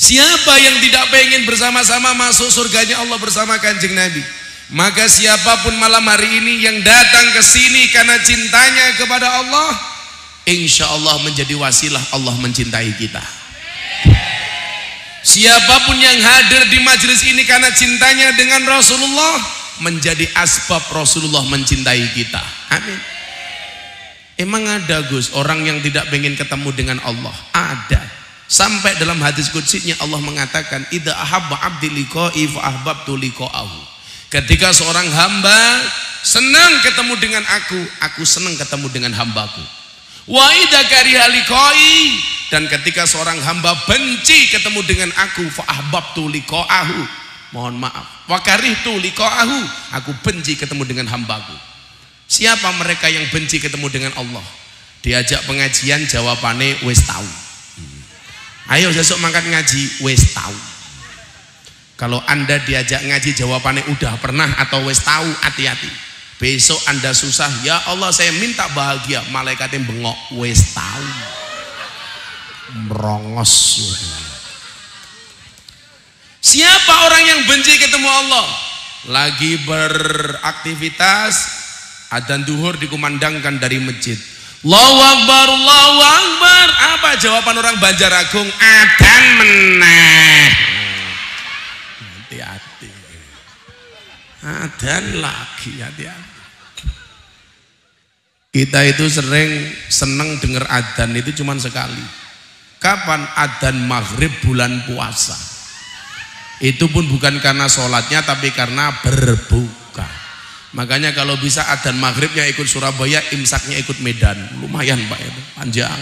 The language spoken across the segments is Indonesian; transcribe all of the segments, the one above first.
Siapa yang tidak pengen bersama-sama masuk surganya Allah bersama Kanjeng Nabi? Maka siapapun malam hari ini yang datang ke sini karena cintanya kepada Allah, insya Allah menjadi wasilah Allah mencintai kita. Siapapun yang hadir di majelis ini karena cintanya dengan Rasulullah, menjadi asbab Rasulullah mencintai kita. Amin. Emang ada Gus orang yang tidak pengen ketemu dengan Allah? Ada. Sampai dalam hadis qudsinya Allah mengatakan, idza ahabba 'abdi liqa'i fa ahbabtu liqa'ahu. Ketika seorang hamba senang ketemu dengan aku senang ketemu dengan hambaku. Wa idza kariha liqa'i, dan ketika seorang hamba benci ketemu dengan aku, fa ahbabtu liqa'ahu. Mohon maaf, wa karihtu liqa'ahu, aku benci ketemu dengan hambaku. Siapa mereka yang benci ketemu dengan Allah? Diajak pengajian jawabannya wis tahu. Ayo besok mangkat ngaji, wis tahu. Kalau Anda diajak ngaji jawabannya udah pernah atau wis tahu, hati-hati. Besok Anda susah, ya Allah saya minta bahagia, malaikatnya bengok, wis tahu. Merongos. Siapa orang yang benci ketemu Allah? Lagi beraktivitas, adzan duhur dikumandangkan dari masjid. Allahu Akbar, Allahu Akbar. Apa jawaban orang Banjaragung? Adzan meneh. Hati-hati. Adzan lagi, hati-hati. Kita itu sering seneng dengar adzan itu cuman sekali. Kapan? Adzan maghrib bulan puasa. Itu pun bukan karena sholatnya, tapi karena berbuka. Makanya kalau bisa adzan maghribnya ikut Surabaya, imsaknya ikut Medan, lumayan Pak itu, panjang.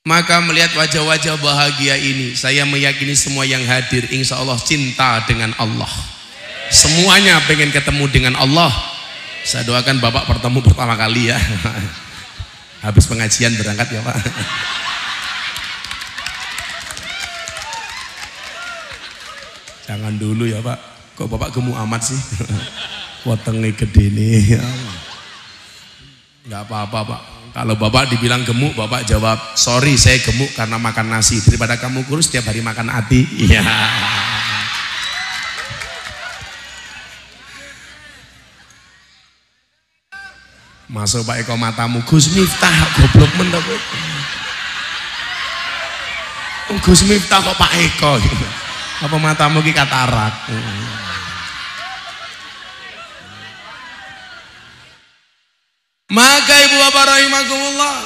Maka melihat wajah-wajah bahagia ini, saya meyakini semua yang hadir insya Allah cinta dengan Allah. Semuanya pengen ketemu dengan Allah. Saya doakan Bapak bertemu pertama kali ya. Habis pengajian berangkat ya Pak. Jangan dulu ya Pak. Kok Bapak gemuk amat sih? Wetenge gede nih. Enggak apa-apa Pak. Kalau Bapak dibilang gemuk, Bapak jawab, sorry saya gemuk karena makan nasi. Daripada kamu kurus tiap hari makan hati. Iya. Masuk Pak Eko matamu, Gus Miftah goblok mentok. Gus Miftah kok Pak Eko gitu. Apa matamu ki katarak? Maka ibu bapak rahimakumullah,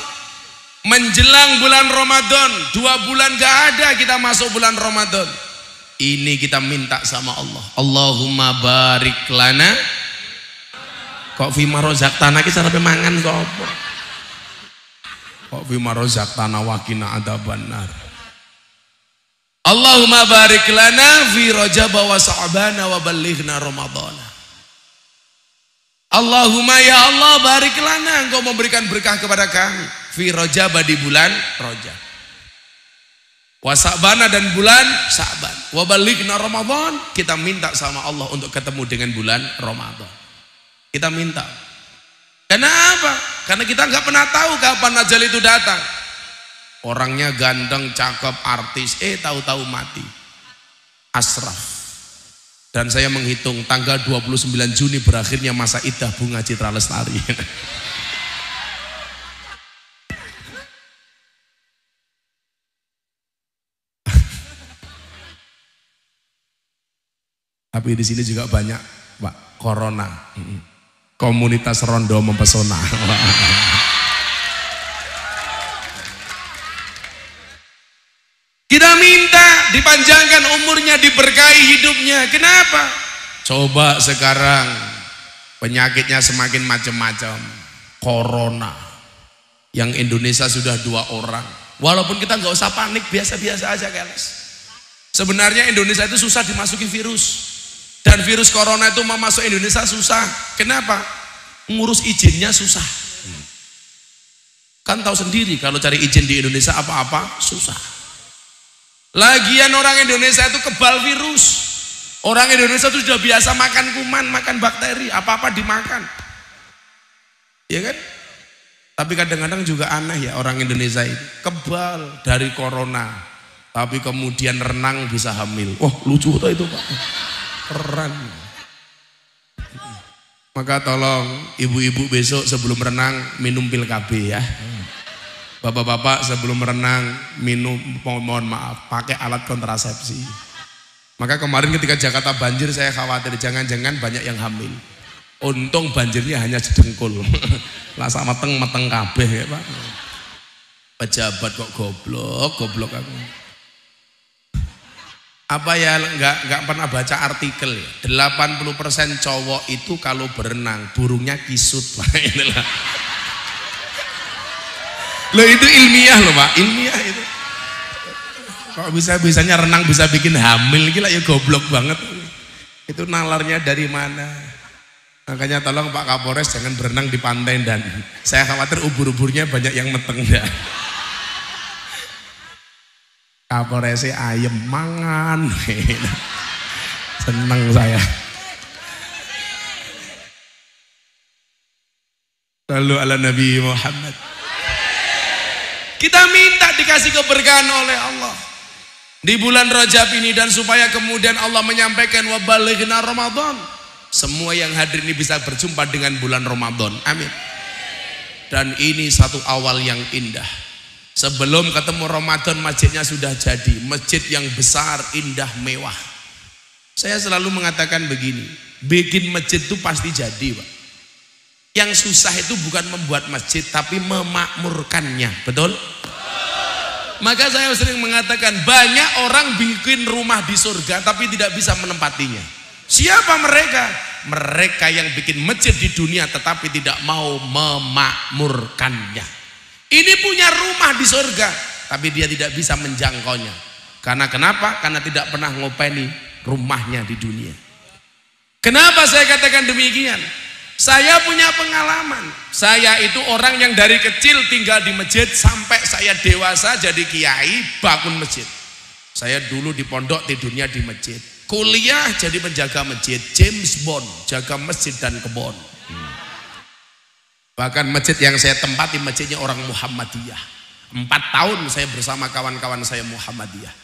menjelang bulan Ramadan, 2 bulan gak ada kita masuk bulan Ramadan. Ini kita minta sama Allah. Allahumma barik lana. Kok fima rozaktana ki sarepe mangan kok apa? Kok fima rozaktana wakina adzabannar. Allahumma barik lana fi Rajab wa Sya'ban wa ballighna Ramadan. Allahumma ya Allah barik lana, engkau memberikan berkah kepada kami fi Rajab, di bulan Rajab, wa Sya'ban, dan bulan Sya'ban, wa ballighna Ramadan. Kita minta sama Allah untuk ketemu dengan bulan Ramadan. Kita minta. Kenapa? Karena kita nggak pernah tahu kapan ajal itu datang. Orangnya ganteng, cakep, artis, tahu-tahu mati. Asraf. Dan saya menghitung tanggal 29 Juni berakhirnya masa iddah Bunga Citra Lestari. Tapi di sini juga banyak Pak corona. Komunitas rondo mempesona. Kita minta dipanjangkan umurnya, diberkahi hidupnya. Kenapa? Coba sekarang penyakitnya semakin macam-macam. Corona. Yang Indonesia sudah 2 orang. Walaupun kita nggak usah panik, biasa-biasa aja guys. Sebenarnya Indonesia itu susah dimasuki virus. Dan virus corona itu mau masuk Indonesia susah. Kenapa? Ngurus izinnya susah. Kan tahu sendiri kalau cari izin di Indonesia apa-apa susah. Lagian orang Indonesia itu kebal virus. Orang Indonesia itu sudah biasa makan kuman, makan bakteri, apa-apa dimakan. Ya kan? Tapi kadang-kadang juga aneh ya orang Indonesia ini, kebal dari corona, tapi kemudian renang bisa hamil. Wah lucu tuh itu Pak, keren. Maka tolong ibu-ibu besok sebelum renang minum pil KB ya. Bapak-bapak sebelum renang minum, mohon maaf, pakai alat kontrasepsi. Maka kemarin ketika Jakarta banjir saya khawatir jangan-jangan banyak yang hamil. Untung banjirnya hanya sedengkul. Lah sama meteng kabeh ya Pak. Pejabat kok goblok aku. Apa ya enggak pernah baca artikel ya. 80% cowok itu kalau berenang burungnya kisut Pak. Inilah. Loh itu ilmiah loh Pak, ilmiah itu. Kok bisa-bisanya renang bisa bikin hamil, gila ya goblok banget. Itu nalarnya dari mana? Makanya tolong Pak Kapolres jangan berenang di pantai dan saya khawatir ubur-uburnya banyak yang meteng ya. Kapolresnya ayem mangan. Seneng saya. Lalu ala Nabi Muhammad. Kita minta dikasih keberkahan oleh Allah di bulan Rajab ini dan supaya kemudian Allah menyampaikan wa balighna Ramadan. Semua yang hadir ini bisa berjumpa dengan bulan Ramadan. Amin. Dan ini satu awal yang indah. Sebelum ketemu Ramadan masjidnya sudah jadi. Masjid yang besar, indah, mewah. Saya selalu mengatakan begini. Bikin masjid itu pasti jadi Pak. Yang susah itu bukan membuat masjid tapi memakmurkannya. Betul? Maka saya sering mengatakan banyak orang bikin rumah di surga tapi tidak bisa menempatinya. Siapa mereka? Mereka yang bikin masjid di dunia tetapi tidak mau memakmurkannya. Ini punya rumah di surga tapi dia tidak bisa menjangkaunya. Karena kenapa? Karena tidak pernah ngopeni rumahnya di dunia. Kenapa saya katakan demikian? Saya punya pengalaman. Saya itu orang yang dari kecil tinggal di masjid sampai saya dewasa jadi kiai bangun masjid. Saya dulu di pondok tidurnya di masjid. Kuliah jadi penjaga masjid, James Bond, jaga masjid dan kebon. Bahkan masjid yang saya tempati masjidnya orang Muhammadiyah. 4 tahun saya bersama kawan-kawan saya Muhammadiyah.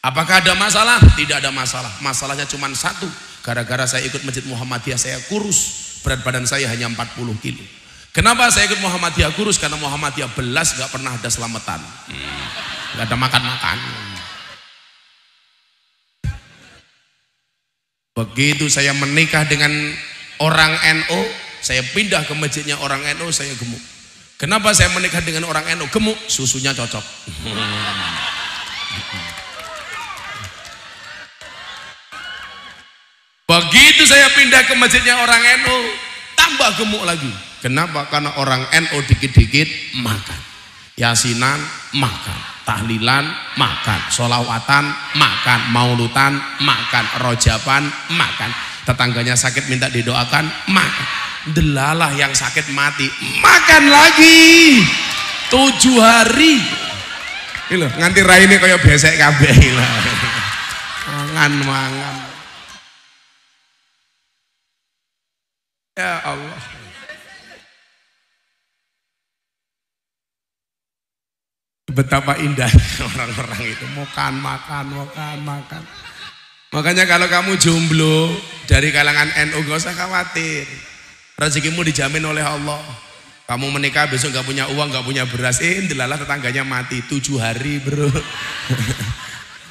Apakah ada masalah? Tidak ada masalah. Masalahnya cuma satu. Gara-gara saya ikut masjid Muhammadiyah saya kurus. Berat badan saya hanya 40 kilo. Kenapa saya ikut Muhammadiyah kurus? Karena Muhammadiyah belas gak pernah ada selamatan. Gak ada makan-makan. Begitu saya menikah dengan orang NU, saya pindah ke masjidnya orang NU, saya gemuk. Kenapa saya menikah dengan orang NU? Gemuk, susunya cocok. Begitu saya pindah ke masjidnya orang NU, tambah gemuk lagi. Kenapa? Karena orang NU dikit-dikit makan. Yasinan makan, tahlilan makan, sholawatan makan, maulutan makan, rojaban makan. Tetangganya sakit minta didoakan makan. Delalah yang sakit mati makan lagi 7 hari. Ini loh, nganti raine kaya besek kabeh. Mangan. Ya Allah. Betapa indah orang-orang itu makan. Makanya kalau kamu jomblo dari kalangan NU gak usah khawatir, rezekimu dijamin oleh Allah. Kamu menikah besok gak punya uang, gak punya beras, delalah tetangganya mati 7 hari bro.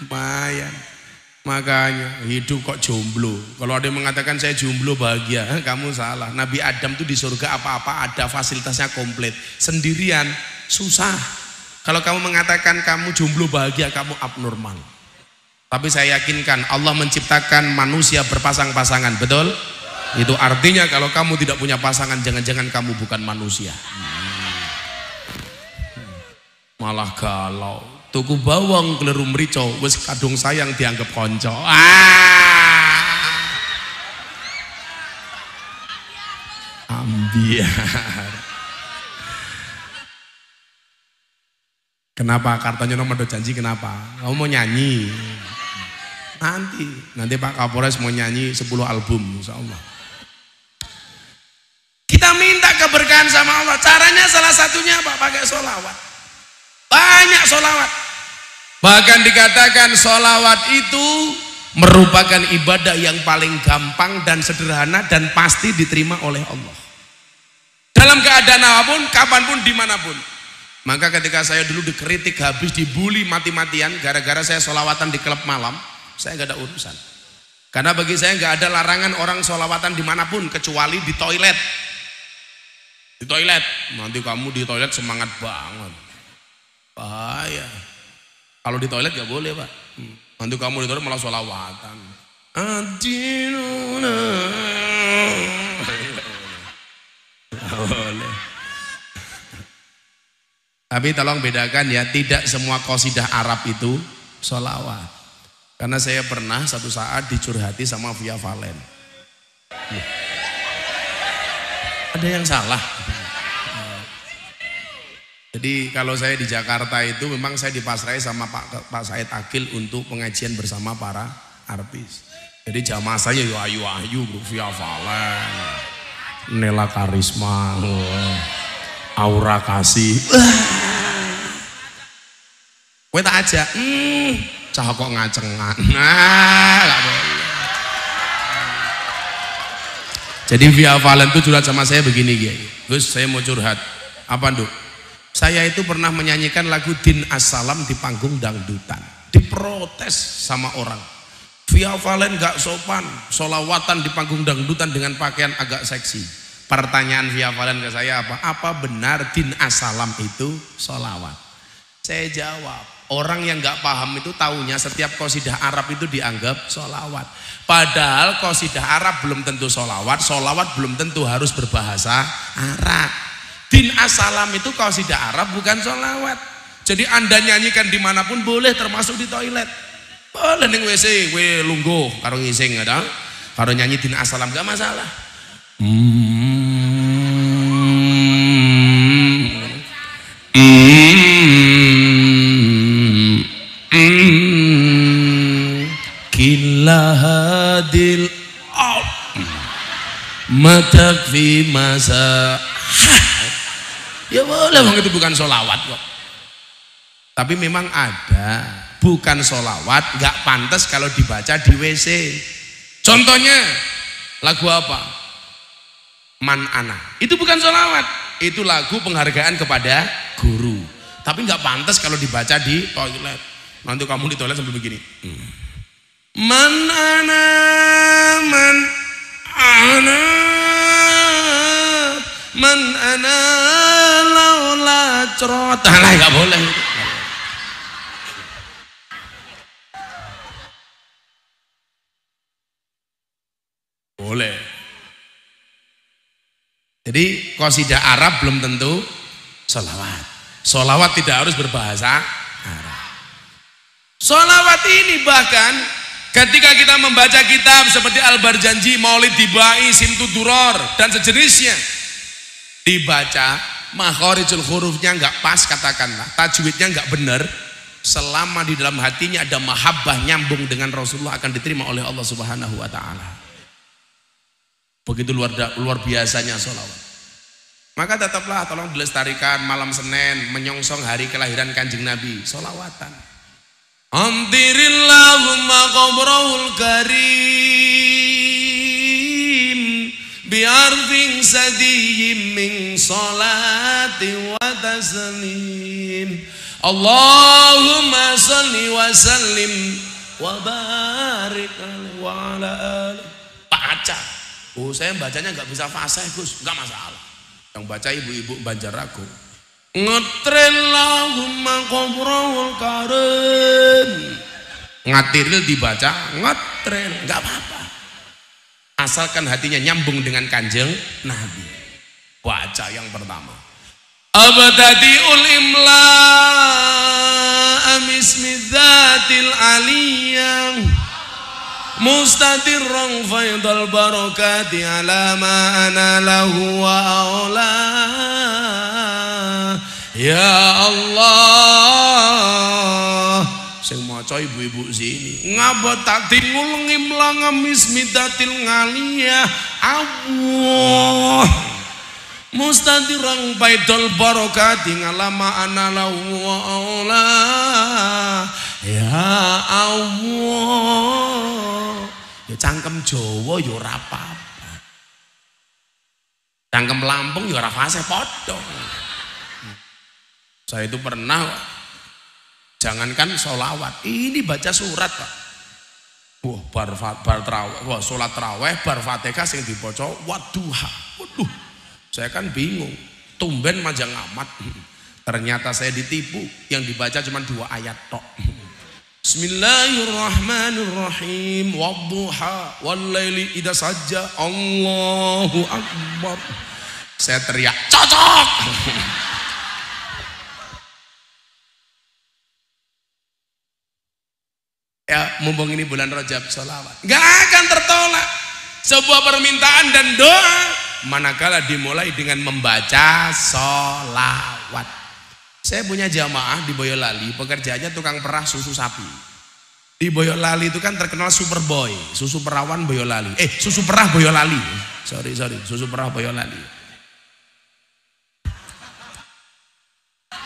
Lumayan. Makanya hidup kok jomblo. Kalau ada yang mengatakan saya jomblo bahagia, kamu salah. Nabi Adam tuh di surga apa-apa ada, fasilitasnya komplit. Sendirian susah. Kalau kamu mengatakan kamu jomblo bahagia, kamu abnormal. Tapi saya yakinkan Allah menciptakan manusia berpasang-pasangan, betul? Itu artinya kalau kamu tidak punya pasangan, jangan-jangan kamu bukan manusia. Malah galau. Tuku bawang keliru merico, wis kadung sayang dianggap konco. Ambiar. Kenapa? Kartonya nomor janji kenapa? Kamu mau nyanyi? Nanti Pak Kapolres mau nyanyi 10 album insya Allah. Kita minta keberkahan sama Allah. Caranya salah satunya apa? Pakai sholawat. Banyak sholawat. Bahkan dikatakan sholawat itu merupakan ibadah yang paling gampang dan sederhana dan pasti diterima oleh Allah. Dalam keadaan apapun, kapanpun, dimanapun. Maka ketika saya dulu dikritik habis, dibully mati-matian gara-gara saya sholawatan di klub malam, saya nggak ada urusan. Karena bagi saya nggak ada larangan orang sholawatan dimanapun kecuali di toilet. Di toilet, nanti kamu di toilet semangat banget. Bahaya. Kalau di toilet nggak boleh, Pak. Nanti kamu di toilet malah sholawatan. Adinuna. Boleh. Tapi tolong bedakan ya, tidak semua qasidah Arab itu sholawat. Karena saya pernah satu saat dicurhati sama Via Valen. Ada yang salah. Jadi kalau saya di Jakarta itu memang saya dipasrai sama Pak Said Akil untuk pengajian bersama para artis. Jadi jamaah saya yo ayu-ayu, Bro, Via Valen, Nela Karisma, Aura Kasih. Kowe tak ajak, cah kok ngacengan. Nah, gak boleh. Jadi Via Valen itu curhat sama saya begini, Gus, saya mau curhat. Apa, Nduk? Saya itu pernah menyanyikan lagu Din As-Salam di panggung dangdutan. Diprotes sama orang. Via Valen gak sopan, sholawatan di panggung dangdutan dengan pakaian agak seksi. Pertanyaan Via Valen ke saya apa? Apa benar Din As-Salam itu sholawat? Saya jawab, orang yang nggak paham itu taunya setiap qasidah Arab itu dianggap sholawat. Padahal qasidah Arab belum tentu sholawat, sholawat belum tentu harus berbahasa Arab. Din As-Salam itu qasidah Arab bukan sholawat. Jadi Anda nyanyikan dimanapun boleh, termasuk di toilet. Boleh ning WC, gue lungguh karo ngising ada, karo nyanyi Din As-Salam gak masalah. Kilahadil matakfi masa. Ya boleh, bang, itu bukan sholawat kok. Tapi memang ada bukan sholawat, nggak pantas kalau dibaca di WC. Contohnya lagu apa? Man Ana. Itu bukan sholawat, itu lagu penghargaan kepada guru. Tapi nggak pantas kalau dibaca di toilet. Nanti kamu di toilet sambil begini. Man ana, man ana, man ana, laula cerot. Lah nggak boleh. Boleh. Jadi qasidah Arab belum tentu sholawat. Sholawat tidak harus berbahasa Arab. Sholawat ini bahkan ketika kita membaca kitab seperti Al-Barjanji, Maulid Dibai, Simtud Duror dan sejenisnya, dibaca makhorijul hurufnya nggak pas, katakanlah tajwidnya nggak benar, selama di dalam hatinya ada mahabbah nyambung dengan Rasulullah akan diterima oleh Allah Subhanahu wa taala. Begitu luar biasanya sholawat. Maka tetaplah tolong dilestarikan malam Senin menyongsong hari kelahiran Kanjeng Nabi, sholawatan. Antirillahumma qabrahul karim bi'arfin sadiyim min sholati wa taslim. Allahumma salli wa sallim wa barik alaihi wa ala alihi. Baca. Oh, saya bacanya nggak bisa fasih, Gus. Nggak masalah. Yang baca ibu-ibu Banjarrago. Ngetrillahumma qabrahul karim. Ngatiril dibaca ngetril, nggak apa-apa. Asalkan hatinya nyambung dengan Kanjeng Nabi. Baca yang pertama. Abtadi'ul imla amismidzatil aliyah mustadirran faidal barakati ala ma ana lahu wa aula. Ya Allah, sing maca ibu-ibu sini ngabatatingul ngimlang mismidatil ngaliyah Allah mustadirang baidul barokati ngalama analau wa Allah ya Allah. Ya cangkem Jawa ya ora apa-apa, cangkem Lampung ya ora fase padha. Saya itu pernah, jangankan sholawat, ini baca surat Pak. Wah, bar traweh, wah sholat traweh, bar fatihah sing dibaca wadduha. Waduh, saya kan bingung, tumben majang amat. Ternyata saya ditipu, yang dibaca cuma 2 ayat tok. Bismillahirrahmanirrahim, wadduha wallaili idza sajja, Allahu akbar. Saya teriak, cocok. Ya, mumpung ini bulan Rajab, sholawat gak akan tertolak sebuah permintaan dan doa manakala dimulai dengan membaca sholawat. Saya punya jamaah di Boyolali, pekerjaannya tukang perah susu sapi. Di Boyolali itu kan terkenal Superboy, susu perawan Boyolali, susu perah Boyolali, sorry susu perah Boyolali,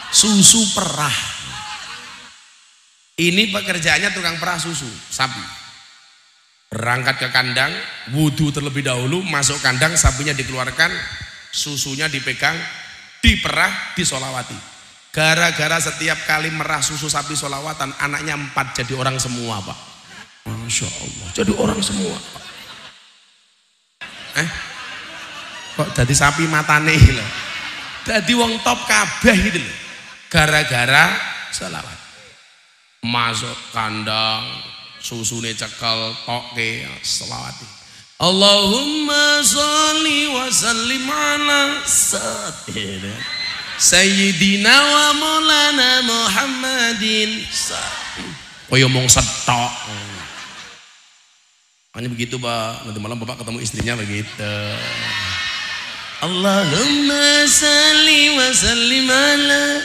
susu perah. Ini pekerjaannya tukang perah susu sapi. Berangkat ke kandang, wudhu terlebih dahulu, masuk kandang, sapinya dikeluarkan, susunya dipegang, diperah, disolawati. Gara-gara setiap kali merah susu sapi solawatan, anaknya 4 jadi orang semua Pak. Masya Allah, jadi orang semua Pak. Kok jadi sapi matane loh. Jadi wong top kabeh gitu loh. Gara-gara solawat. Masuk kandang, susune cekel, toke, selawati. Allahumma sholli wa sallim ala sayyidina wa maulana Muhammadin. Koyo mong setok. Hanya begitu Pak, nanti malam Bapak ketemu istrinya begitu. Allahumma sholli wa sallim ala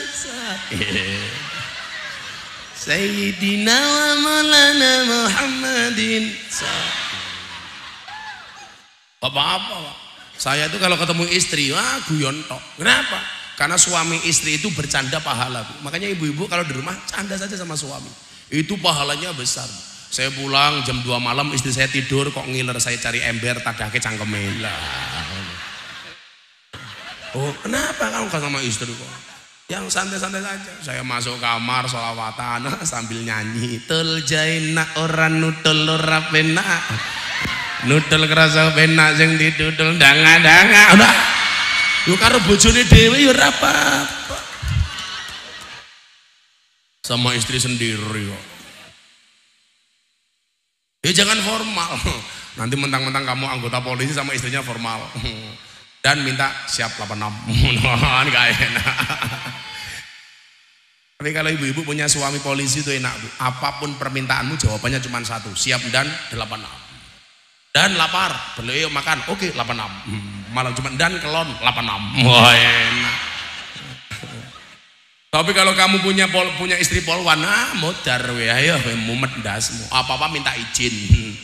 Sayyidina wa maulana Muhammadin. Apa-apa Pak. Saya itu kalau ketemu istri, guyon tok. Kenapa? Karena suami istri itu bercanda pahala. Makanya ibu-ibu kalau di rumah canda saja sama suami. Itu pahalanya besar. Saya pulang jam 2 malam, istri saya tidur kok ngiler, saya cari ember tadake cangkeme. Oh, kenapa kamu gak sama istri kok? Yang santai-santai saja. Saya masuk kamar sholawatan sambil nyanyi. Tul jaina orang nutul ora penak. Nutul kerasa penak sing didudul danga-danga. Udah. Yo karo bojone dhewe yo ora apa-apa. Sama istri sendiri kok. Ya jangan formal. Nanti mentang-mentang kamu anggota polisi sama istrinya formal. Dan minta siap 86. Enggak enak. Tapi kalau ibu-ibu punya suami polisi itu enak Bu. Apapun permintaanmu jawabannya cuma 1, siap dan 86. Dan lapar, beliau makan, oke 86. Malah cuma dan kelon 86. Wah enak. Tapi kalau kamu punya istri polwan, modar we, ayo mumet dasmu. Apa-apa minta izin.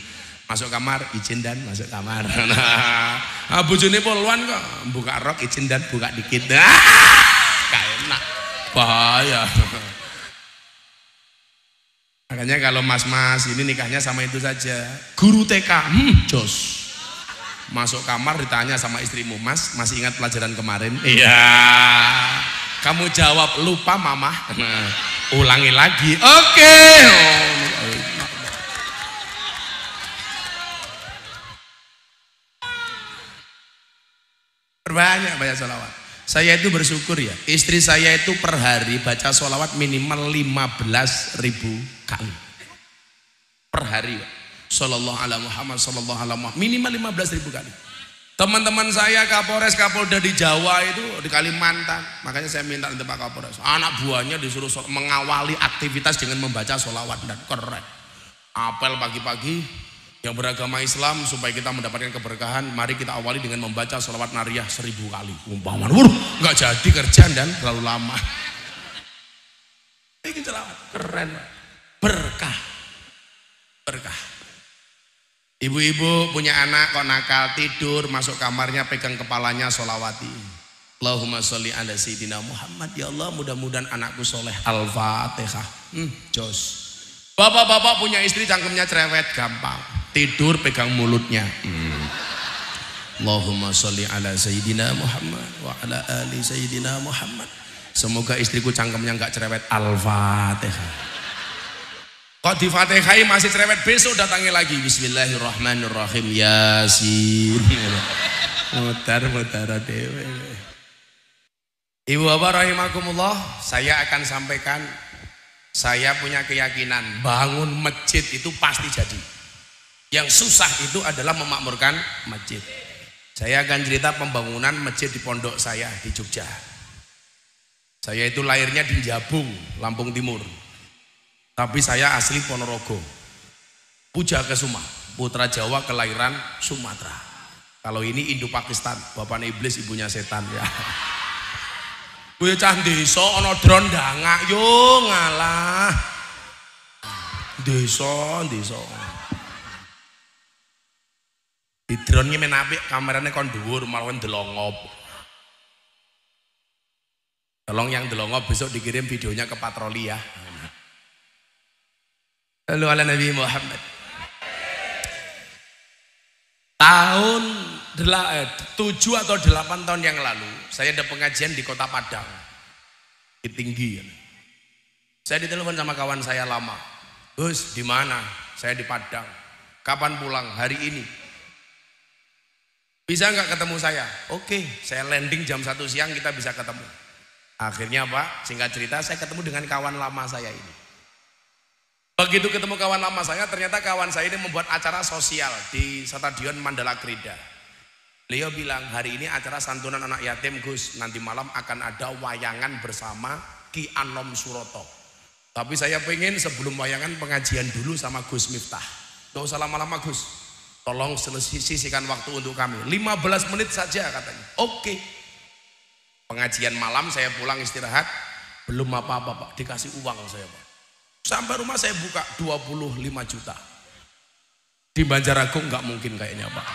Masuk kamar, izin dan masuk kamar. Nah, bojone polwan kok buka rok izin dan buka dikit. Gak enak. Bahaya. Makanya kalau mas-mas ini nikahnya sama itu saja. Guru TK, jos. Masuk kamar ditanya sama istrimu, Mas, masih ingat pelajaran kemarin? Iya. Kamu jawab lupa mama. Nah, ulangi lagi. Oke. Banyak sholawat. Saya itu bersyukur ya, istri saya itu per hari baca sholawat minimal 15.000 kali per hari ya. Sallallahu ala Muhammad, sallallahu ala Muhammad, minimal 15.000 kali. Teman-teman saya Kapolres, Kapolda di Jawa itu, di Kalimantan, makanya saya minta nanti Pak Kapolres, anak buahnya disuruh mengawali aktivitas dengan membaca sholawat, dan keren. Apel pagi-pagi yang beragama Islam supaya kita mendapatkan keberkahan, mari kita awali dengan membaca sholawat nariyah 1000 kali. Umpaman, nggak jadi kerjaan dan terlalu lama. Ini sholawat keren, berkah, berkah. Ibu-ibu punya anak kok nakal, tidur masuk kamarnya pegang kepalanya sholawati. Allahumma sholli ala sayyidina Muhammad. Ya Allah, mudah-mudahan anakku soleh. Al-Fatihah. Jos. Bapak-bapak punya istri cangkemnya cerewet, gampang. Tidur pegang mulutnya. Allahumma sholli ala sayyidina Muhammad wa ala ali sayyidina Muhammad. Semoga istriku cangkemnya enggak cerewet. Al-Fatihah. Kok di Fatihai masih cerewet, besok datangi lagi. Bismillahirrahmanirrahim. Yasin. Mutar-mutar dewe. Ibu bapak rahimakumullah, saya akan sampaikan, saya punya keyakinan bangun masjid itu pasti jadi. Yang susah itu adalah memakmurkan masjid. Saya akan cerita pembangunan masjid di pondok saya di Jogja. Saya itu lahirnya di Jabung, Lampung Timur. Tapi saya asli Ponorogo. Puja Kesuma, putra Jawa kelahiran Sumatera. Kalau ini Indo Pakistan, bapaknya iblis, ibunya setan ya. Gue cah desa ana drone ndangak yo ngalah. Desa. Di drone-nya men apik, kamerane kon dhuwur malah ndelongop. Tolong yang ndelongop besok dikirim videonya ke patroli ya. Lalu ala Nabi Muhammad. Tahun 7 atau 8 tahun yang lalu saya ada pengajian di Kota Padang di Tinggi. Saya ditelepon sama kawan saya lama. Gus, di mana? Saya di Padang. Kapan pulang? Hari ini. Bisa nggak ketemu saya? Oke, saya landing jam 1 siang, kita bisa ketemu. Akhirnya Pak, singkat cerita saya ketemu dengan kawan lama saya ini. Begitu ketemu kawan lama saya, ternyata kawan saya ini membuat acara sosial di Stadion Mandala Krida. Beliau bilang, hari ini acara santunan anak yatim Gus, nanti malam akan ada wayangan bersama Ki Anom Suroto. Tapi saya pengen sebelum wayangan pengajian dulu sama Gus Miftah. Gak usah lama-lama Gus, tolong sisihkan waktu untuk kami, 15 menit saja katanya. Oke. Pengajian malam saya pulang istirahat, belum apa-apa Pak, dikasih uang saya Pak. Sampai rumah saya buka 25 juta. Di Banjaragung nggak mungkin kayaknya Pak.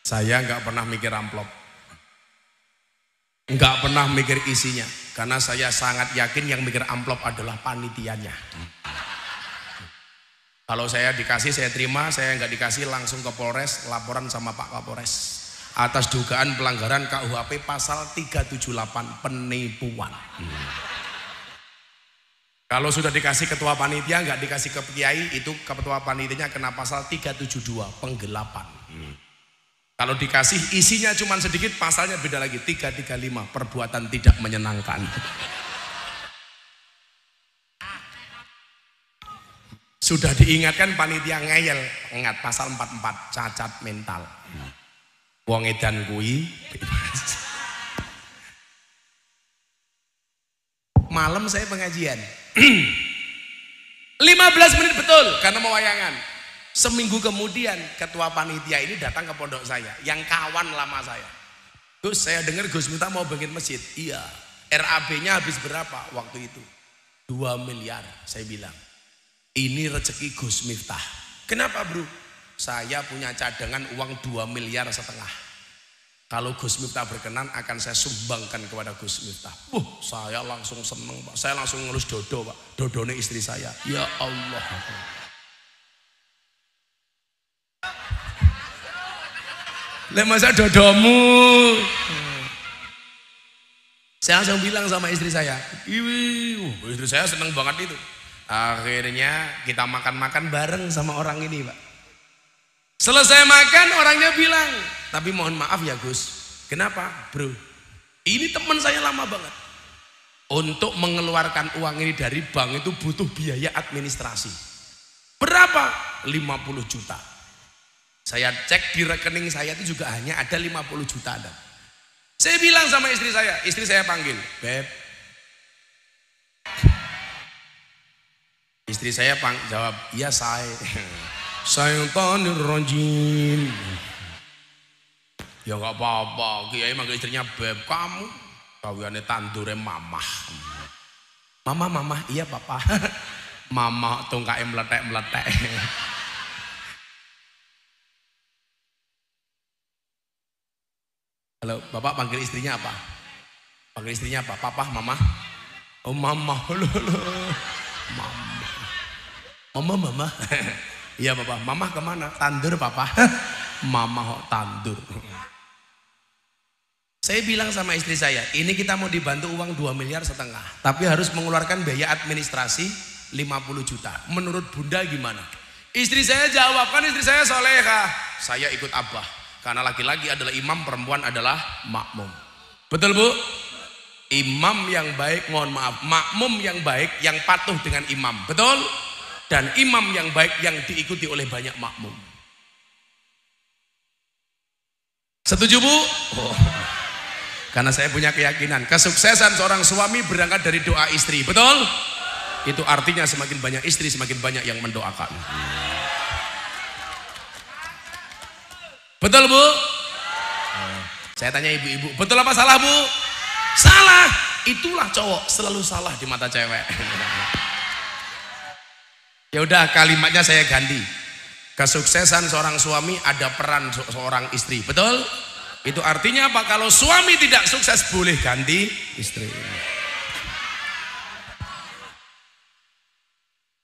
Saya nggak pernah mikir amplop, nggak pernah mikir isinya, karena saya sangat yakin yang mikir amplop adalah panitianya. Kalau saya dikasih saya terima, saya nggak dikasih langsung ke Polres, laporan sama Pak Kapolres atas dugaan pelanggaran KUHP pasal 378 penipuan. Kalau sudah dikasih ketua panitia nggak dikasih ke kiai, itu ketua panitianya kena pasal 372 penggelapan. Kalau dikasih isinya cuma sedikit, pasalnya beda lagi, 335 perbuatan tidak menyenangkan. Sudah diingatkan panitia ngeyel, ingat pasal 44 cacat mental. Wong edan kuwi malam saya pengajian 15 menit betul karena mau wayangan. Seminggu kemudian ketua panitia ini datang ke pondok saya, yang kawan lama saya. Gus, saya dengar Gus minta mau bikin masjid. Iya. RAB-nya habis berapa waktu itu? 2 miliar. Saya bilang, ini rezeki Gus Miftah. Kenapa bro? Saya punya cadangan uang 2,5 miliar. Kalau Gus Miftah berkenan akan saya sumbangkan kepada Gus Miftah. Saya langsung seneng Pak. Saya langsung ngelus dodo Pak. Dodone istri saya. Ya Allah. Lah masa dodomu? Saya langsung bilang sama istri saya. Istri saya seneng banget itu. Akhirnya kita makan-makan bareng sama orang ini Pak. Selesai makan orangnya bilang, tapi mohon maaf ya Gus. Kenapa bro? Ini teman saya lama banget. Untuk mengeluarkan uang ini dari bank itu butuh biaya administrasi. Berapa? 50 juta. Saya cek di rekening saya itu juga hanya ada 50 juta. Saya bilang sama istri saya panggil, Beb. Istri saya jawab, iya saya. Syaitanir rajim. Ya nggak apa-apa, kiai manggil istrinya Beb, kamu kawiane tandure mamah. Mama, iya papa. Mama tungkae meletek-meletek. Kalau bapak panggil istrinya apa? Panggil istrinya apa? Papa, mama? Oh mama. Mama. Iya bapak. Mama kemana? Tandur papa. Mama tandur. Saya bilang sama istri saya, ini kita mau dibantu uang 2,5 miliar, tapi harus mengeluarkan biaya administrasi 50 juta. Menurut bunda gimana? Istri saya jawab, kan istri saya soleha. Saya ikut abah, karena laki-laki adalah imam, perempuan adalah makmum. Betul bu? Imam yang baik, mohon maaf, makmum yang baik yang patuh dengan imam. Betul? Dan imam yang baik yang diikuti oleh banyak makmum. Setuju bu? Oh. Karena saya punya keyakinan kesuksesan seorang suami berangkat dari doa istri. Betul? Itu artinya semakin banyak istri semakin banyak yang mendoakan. Betul bu? Saya tanya ibu-ibu, betul apa salah bu? Salah. Itulah cowok selalu salah di mata cewek. Ya udah, kalimatnya saya ganti. Kesuksesan seorang suami ada peran seorang istri. Betul? Itu artinya apa? Kalau suami tidak sukses boleh ganti istri.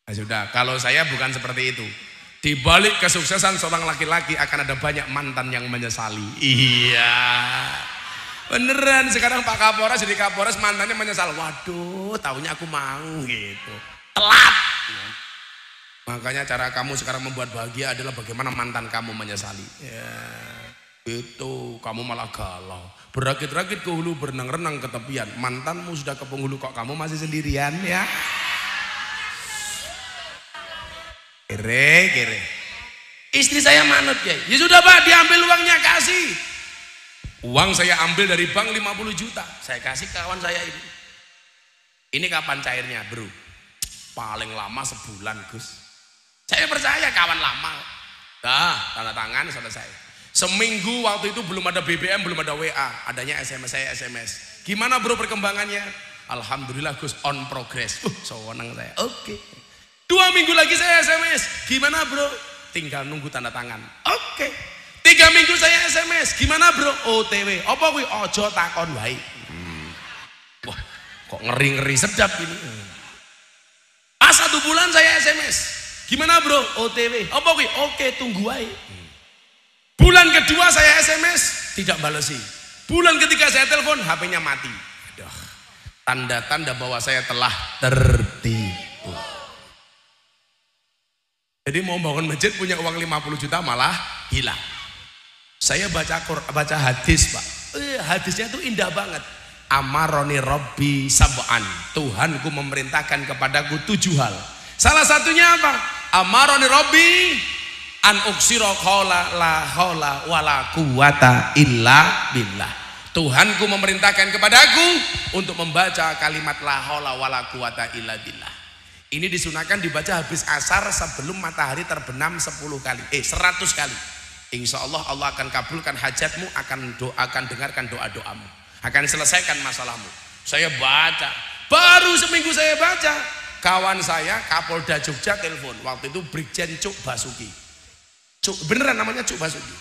Nah, sudah, kalau saya bukan seperti itu. Di balik kesuksesan seorang laki-laki akan ada banyak mantan yang menyesali. Iya. Beneran, sekarang Pak Kapolres jadi Kapolres, mantannya menyesal. Waduh, taunya aku mau gitu. Telat. Makanya cara kamu sekarang membuat bahagia adalah bagaimana mantan kamu menyesali. Ya. Itu kamu malah galau, berakit-rakit ke hulu, berenang-renang ke tepian. Mantanmu sudah ke penghulu, kok kamu masih sendirian ya? Kere. Istri saya manut ya. Ya sudah pak, diambil uangnya, kasih. Uang saya ambil dari bank 50 juta, saya kasih kawan saya ini. Ini kapan cairnya bro? Paling lama sebulan Gus. Saya percaya kawan lama. Dah, tanda tangan selesai. Seminggu waktu itu belum ada BBM, belum ada WA, adanya SMS. Saya SMS. Gimana bro perkembangannya? Alhamdulillah Gus, on progress. Seneng saya. Oke. 2 minggu lagi saya SMS. Gimana bro? Tinggal nunggu tanda tangan. Oke. 3 minggu saya SMS. Gimana bro? OTW. Apa kuwi? Ojo takon wae. Wah, kok ngeri-ngeri sedap ini. Pas 1 bulan saya SMS. Gimana bro? OTW. Apa kuwi? Oke, tunggu wae. Bulan kedua saya SMS, tidak balesi. Bulan ketiga saya telepon, HP-nya mati. Aduh, tanda-tanda bahwa saya telah tertipu. Jadi mau bangun masjid punya uang 50 juta malah hilang. Saya baca hadis pak. Hadisnya itu indah banget. Amaroni Robbi sab'an. Tuhanku memerintahkan kepadaku 7 hal. Salah satunya apa? Amaroni Robbi an uksiro qawla la hawla wala quwata illa billah. Tuhanku memerintahkan kepadaku untuk membaca kalimat la hawla wala quwata illa billah. Ini disunahkan dibaca habis asar sebelum matahari terbenam 10 kali, 100 kali. Insya Allah Allah akan kabulkan hajatmu, akan dengarkan doa-doamu, akan selesaikan masalahmu. Saya baca, baru seminggu saya baca, kawan saya Kapolda Jogja telepon, waktu itu Brigjen Cuk Basuki. Cuk, beneran namanya Cuk Basuki.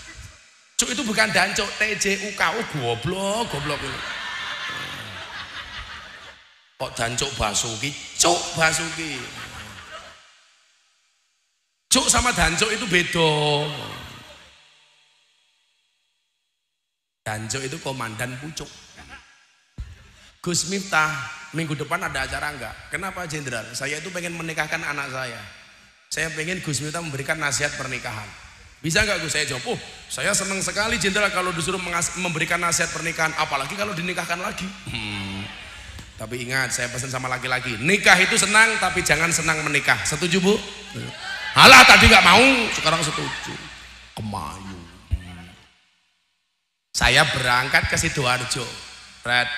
Cuk itu bukan Dancuk, TJUK. Oh goblok ini. Kok Dancuk Basuki? Cuk Basuki. Cuk sama Dancuk itu beda. Dancuk itu komandan pucuk. Gus Miftah, minggu depan ada acara enggak? Kenapa Jenderal? Saya itu pengen menikahkan anak saya. Saya pengen Gus Miftah memberikan nasihat pernikahan. Bisa nggak Gus? Saya jawab, saya senang sekali Jenderal kalau disuruh memberikan nasihat pernikahan, apalagi kalau dinikahkan lagi. Tapi ingat, saya pesan sama laki-laki, nikah itu senang tapi jangan senang menikah. Setuju bu? Halah tadi nggak mau, sekarang setuju. Kemayu. Saya berangkat ke Sidoarjo.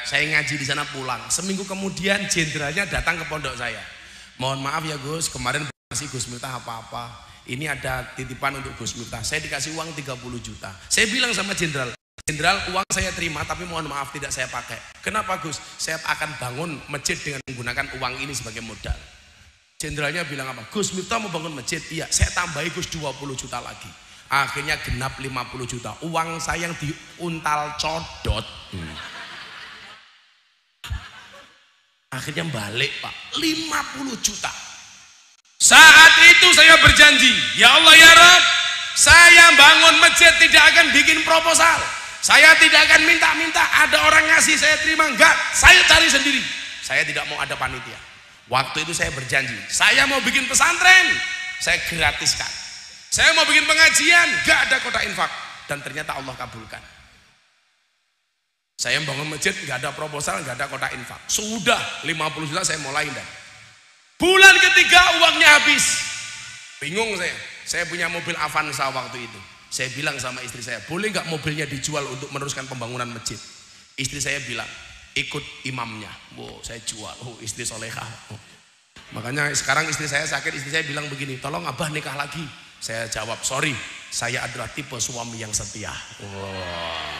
Saya ngaji di sana pulang. Seminggu kemudian jenderalnya datang ke pondok saya. Mohon maaf ya Gus, kemarin kasih Gus Miftah apa-apa. Ini ada titipan untuk Gus Miftah. Saya dikasih uang 30 juta. Saya bilang sama jenderal, Jenderal uang saya terima tapi mohon maaf tidak saya pakai. Kenapa Gus? Saya akan bangun masjid dengan menggunakan uang ini sebagai modal. Jenderalnya bilang apa? Gus Miftah mau bangun masjid. Iya, saya tambahi Gus 20 juta lagi. Akhirnya genap 50 juta. Uang saya yang diuntal codot. Akhirnya balik Pak, 50 juta. Saat itu saya berjanji, ya Allah ya Rabb, saya bangun masjid tidak akan bikin proposal. Saya tidak akan minta-minta, ada orang ngasih saya terima, enggak. Saya cari sendiri. Saya tidak mau ada panitia. Waktu itu saya berjanji, saya mau bikin pesantren, saya gratiskan. Saya mau bikin pengajian, gak ada kotak infak. Dan ternyata Allah kabulkan. Saya bangun masjid, gak ada proposal, gak ada kotak infak. Sudah 50 juta saya mulai. Dan bulan ketiga uangnya habis. Bingung saya. Saya punya mobil Avanza waktu itu. Saya bilang sama istri saya, boleh gak mobilnya dijual untuk meneruskan pembangunan masjid? Istri saya bilang, ikut imamnya. Wow, saya jual. Oh, istri solehah. Oh. Makanya sekarang istri saya sakit, istri saya bilang begini, tolong abah nikah lagi. Saya jawab, sorry, saya adalah tipe suami yang setia. Wow.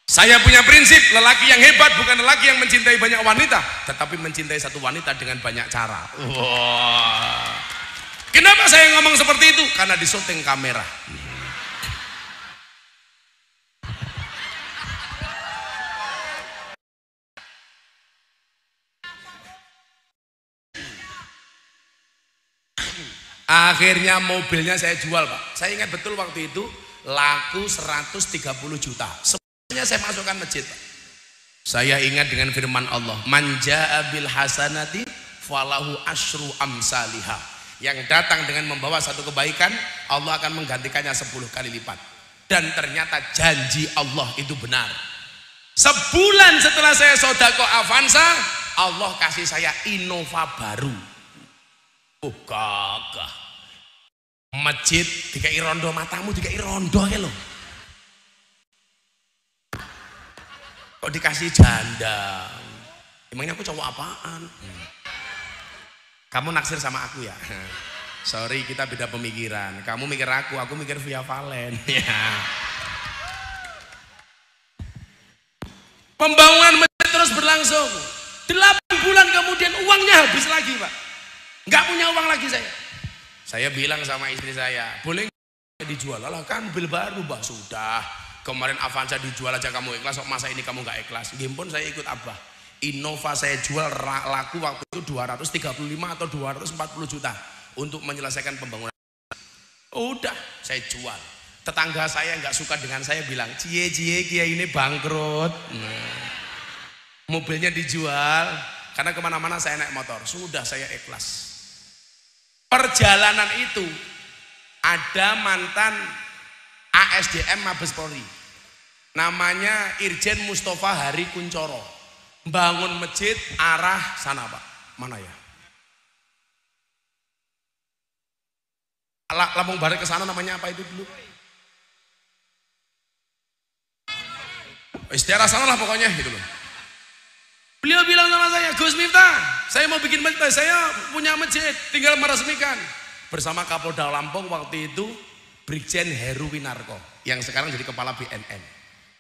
Saya punya prinsip, lelaki yang hebat bukan lelaki yang mencintai banyak wanita, tetapi mencintai satu wanita dengan banyak cara. Wow. Kenapa saya ngomong seperti itu? Karena di syuting kamera. Akhirnya mobilnya saya jual Pak. Saya ingat betul waktu itu laku 130 juta. Semuanya saya masukkan masjid Pak. Saya ingat dengan firman Allah, man jaa bil hasanati falahu asyru amsalihha. Yang datang dengan membawa satu kebaikan, Allah akan menggantikannya 10 kali lipat. Dan ternyata janji Allah itu benar. Sebulan setelah saya sodako Avanza, Allah kasih saya Innova baru. Oh gagah. Masjid dikai rondo, matamu dikai rondo ya loh. Kok dikasih janda? Emangnya aku cowok apaan? Kamu naksir sama aku ya? Sorry, kita beda pemikiran. Kamu mikir aku mikir Via Valen. Pembangunan masjid terus berlangsung. 8 bulan kemudian uangnya habis lagi Pak. Nggak punya uang lagi saya. Saya bilang sama istri saya, boleh nggak dijual? Lah kan mobil baru Mbak. Sudah, kemarin Avanza dijual aja kamu ikhlas, kok masa ini kamu nggak ikhlas? Gimpun saya ikut Abah. Innova saya jual laku waktu itu 235 atau 240 juta untuk menyelesaikan pembangunan. Udah, saya jual. Tetangga saya nggak suka dengan saya bilang, cie kiai ini bangkrut. Mobilnya dijual karena kemana-mana saya naik motor. Sudah, saya ikhlas. Perjalanan itu ada mantan ASDM Mabes Polri, namanya Irjen Mustafa Hari Kuncoro, bangun masjid arah sana Pak. Mana ya? Lampung Barat ke sana namanya apa itu dulu? Daerah sana lah pokoknya gitu loh. Beliau bilang sama saya, Gus Miftah, saya mau bikin masjid, saya punya masjid, tinggal meresmikan. Bersama Kapolda Lampung waktu itu, Brigjen Heru Winarko, yang sekarang jadi kepala BNN.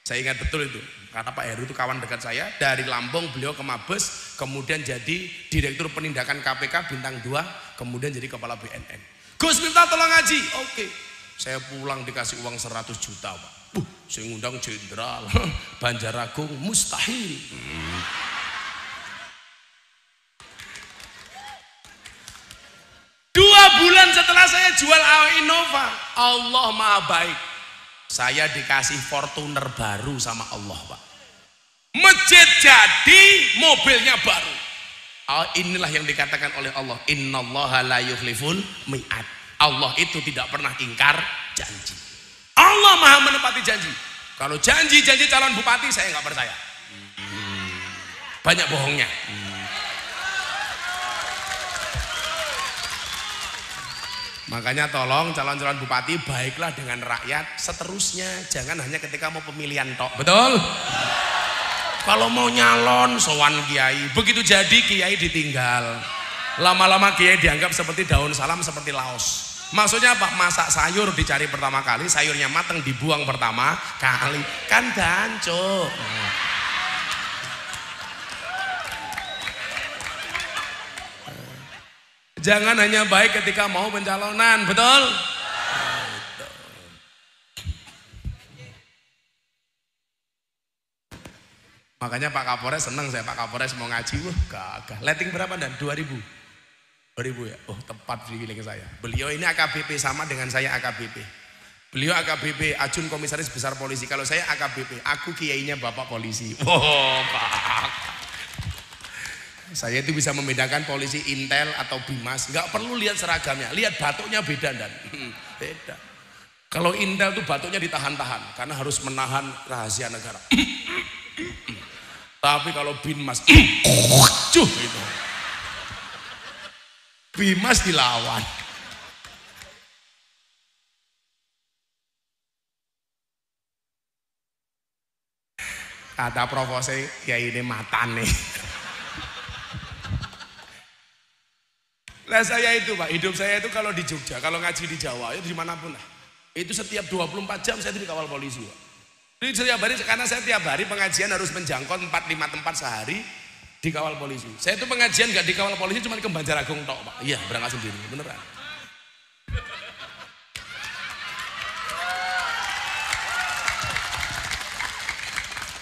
Saya ingat betul itu, karena Pak Heru itu kawan dekat saya, dari Lampung beliau ke Mabes, kemudian jadi Direktur Penindakan KPK Bintang 2, kemudian jadi kepala BNN. Gus Miftah tolong ngaji, oke. Saya pulang dikasih uang 100 juta Pak. Saya ngundang jenderal, Banjaragung, mustahil. 2 bulan setelah saya jual Innova, Allah maha baik. Saya dikasih Fortuner baru sama Allah Pak. Masjid jadi, mobilnya baru. Inilah yang dikatakan oleh Allah, innallaha la yukhliful mi'ad. Allah itu tidak pernah ingkar janji. Allah maha menepati janji. Kalau janji calon bupati saya nggak percaya. Banyak bohongnya. Makanya tolong calon-calon bupati baiklah dengan rakyat seterusnya, jangan hanya ketika mau pemilihan tok. Betul? Kalau mau nyalon sowan kiai, begitu jadi kiai ditinggal. Lama-lama kiai dianggap seperti daun salam, seperti laos. Maksudnya apa? Masak sayur dicari pertama kali, sayurnya mateng dibuang pertama kali, kan gancuk. Jangan hanya baik ketika mau pencalonan, betul? Makanya Pak Kapolres senang saya, Pak Kapolres mau ngaji, wah gagah. Letting berapa dan 2000 ya, oh tepat di feeling saya. Beliau ini AKBP sama dengan saya AKBP. Beliau AKBP, Ajun Komisaris Besar Polisi. Kalau saya AKBP, aku kiainya Bapak Polisi. Oh Pak, saya itu bisa membedakan polisi Intel atau Bimas. Nggak perlu lihat seragamnya, lihat batuknya beda dan beda. Kalau Intel tuh batuknya ditahan-tahan karena harus menahan rahasia negara. Tapi kalau Bimas, cuh itu. Bimas dilawan. Kata profose, ya ini matane. Lah saya itu Pak, hidup saya itu kalau di Jogja, kalau ngaji di Jawa, itu dimanapun lah. Itu setiap 24 jam saya itu dikawal polisi Pak. Jadi setiap hari, karena saya tiap hari pengajian harus menjangkau 4-5 tempat sehari, dikawal polisi. Saya itu pengajian gak dikawal polisi, cuma ke Banjarmasin tok Pak. Iya, berangkat sendiri, beneran.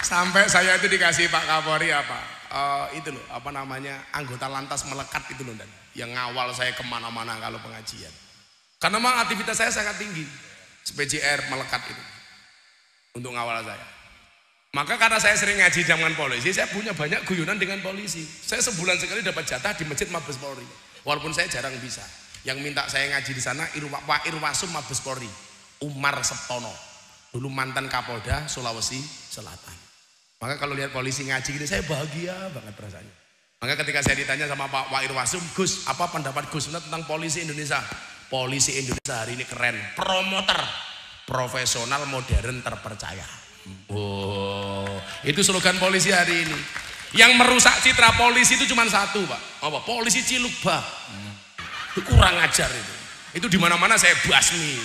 Sampai saya itu dikasih Pak Kapolri itu loh, apa namanya, anggota lantas melekat itu loh, dan yang ngawal saya kemana-mana kalau pengajian. Karena memang aktivitas saya sangat tinggi, PJR melekat itu untuk ngawal saya. Maka karena saya sering ngaji dengan polisi, saya punya banyak guyonan dengan polisi. Saya sebulan sekali dapat jatah di Masjid Mabes Polri, walaupun saya jarang bisa. Yang minta saya ngaji di sana Pak Irwasum Mabes Polri, Umar Septono, dulu mantan Kapolda Sulawesi Selatan. Maka kalau lihat polisi ngaji gini, saya bahagia banget perasaannya. Maka ketika saya ditanya sama Pak Irwasum, Gus, apa pendapat Gus tentang polisi Indonesia? Polisi Indonesia hari ini keren, promoter, profesional, modern, terpercaya. Oh, itu slogan polisi hari ini. Yang merusak citra polisi itu cuma satu Pak, apa? Polisi Cilukba. Itu kurang ajar itu. Itu di mana-mana saya basmi.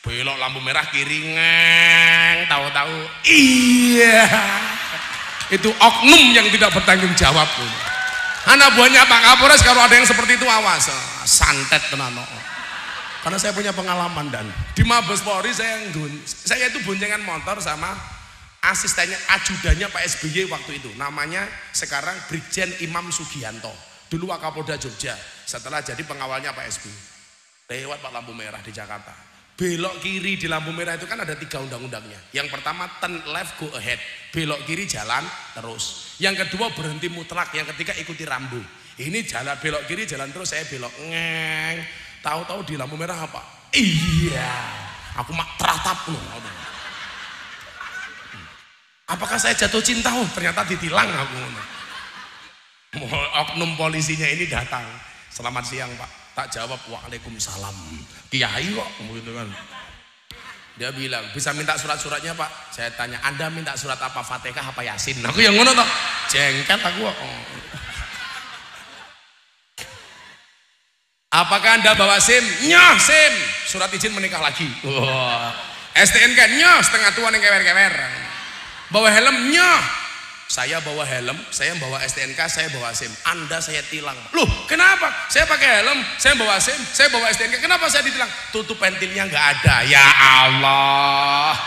Belok lampu merah kiri ngeng, tahu-tahu iya, itu oknum yang tidak bertanggung jawab. Anak buahnya Pak Kapolres kalau ada yang seperti itu awas, santet tenan. Karena saya punya pengalaman dan di Mabes Polri saya itu boncengan motor sama asistennya, ajudannya Pak SBY waktu itu, namanya sekarang Brigjen Imam Sugianto, dulu Wakapolda Jogja, setelah jadi pengawalnya Pak SBY. Lewat Pak lampu merah di Jakarta, belok kiri di lampu merah itu kan ada 3 undang-undangnya. Yang pertama turn left go ahead, belok kiri jalan terus. Yang kedua berhenti mutlak, yang ketiga ikuti rambu. Ini jalan belok kiri jalan terus, saya belok ngeng, tahu-tahu di lampu merah apa? Iya, aku mak teratap loh. Apakah saya jatuh cinta? Oh, ternyata ditilang aku. Oknum polisinya ini datang, selamat siang Pak. Tak jawab, waalaikumsalam. Kiai kok, gitu kan. Dia bilang, bisa minta surat-suratnya Pak? Saya tanya, Anda minta surat apa? Fatihah apa Yasin? Aku yang ngono toh, jengket aku. Apakah Anda bawa SIM? Nyah SIM. Surat izin menikah lagi. Wah. STNK nyah, setengah tua nih kewer-kewer. Bawa helm nyah. Saya bawa helm, saya bawa STNK, saya bawa SIM. Anda saya tilang. Loh, kenapa? Saya pakai helm, saya bawa SIM, saya bawa STNK. Kenapa saya ditilang? Tutup pentilnya nggak ada. Ya Allah.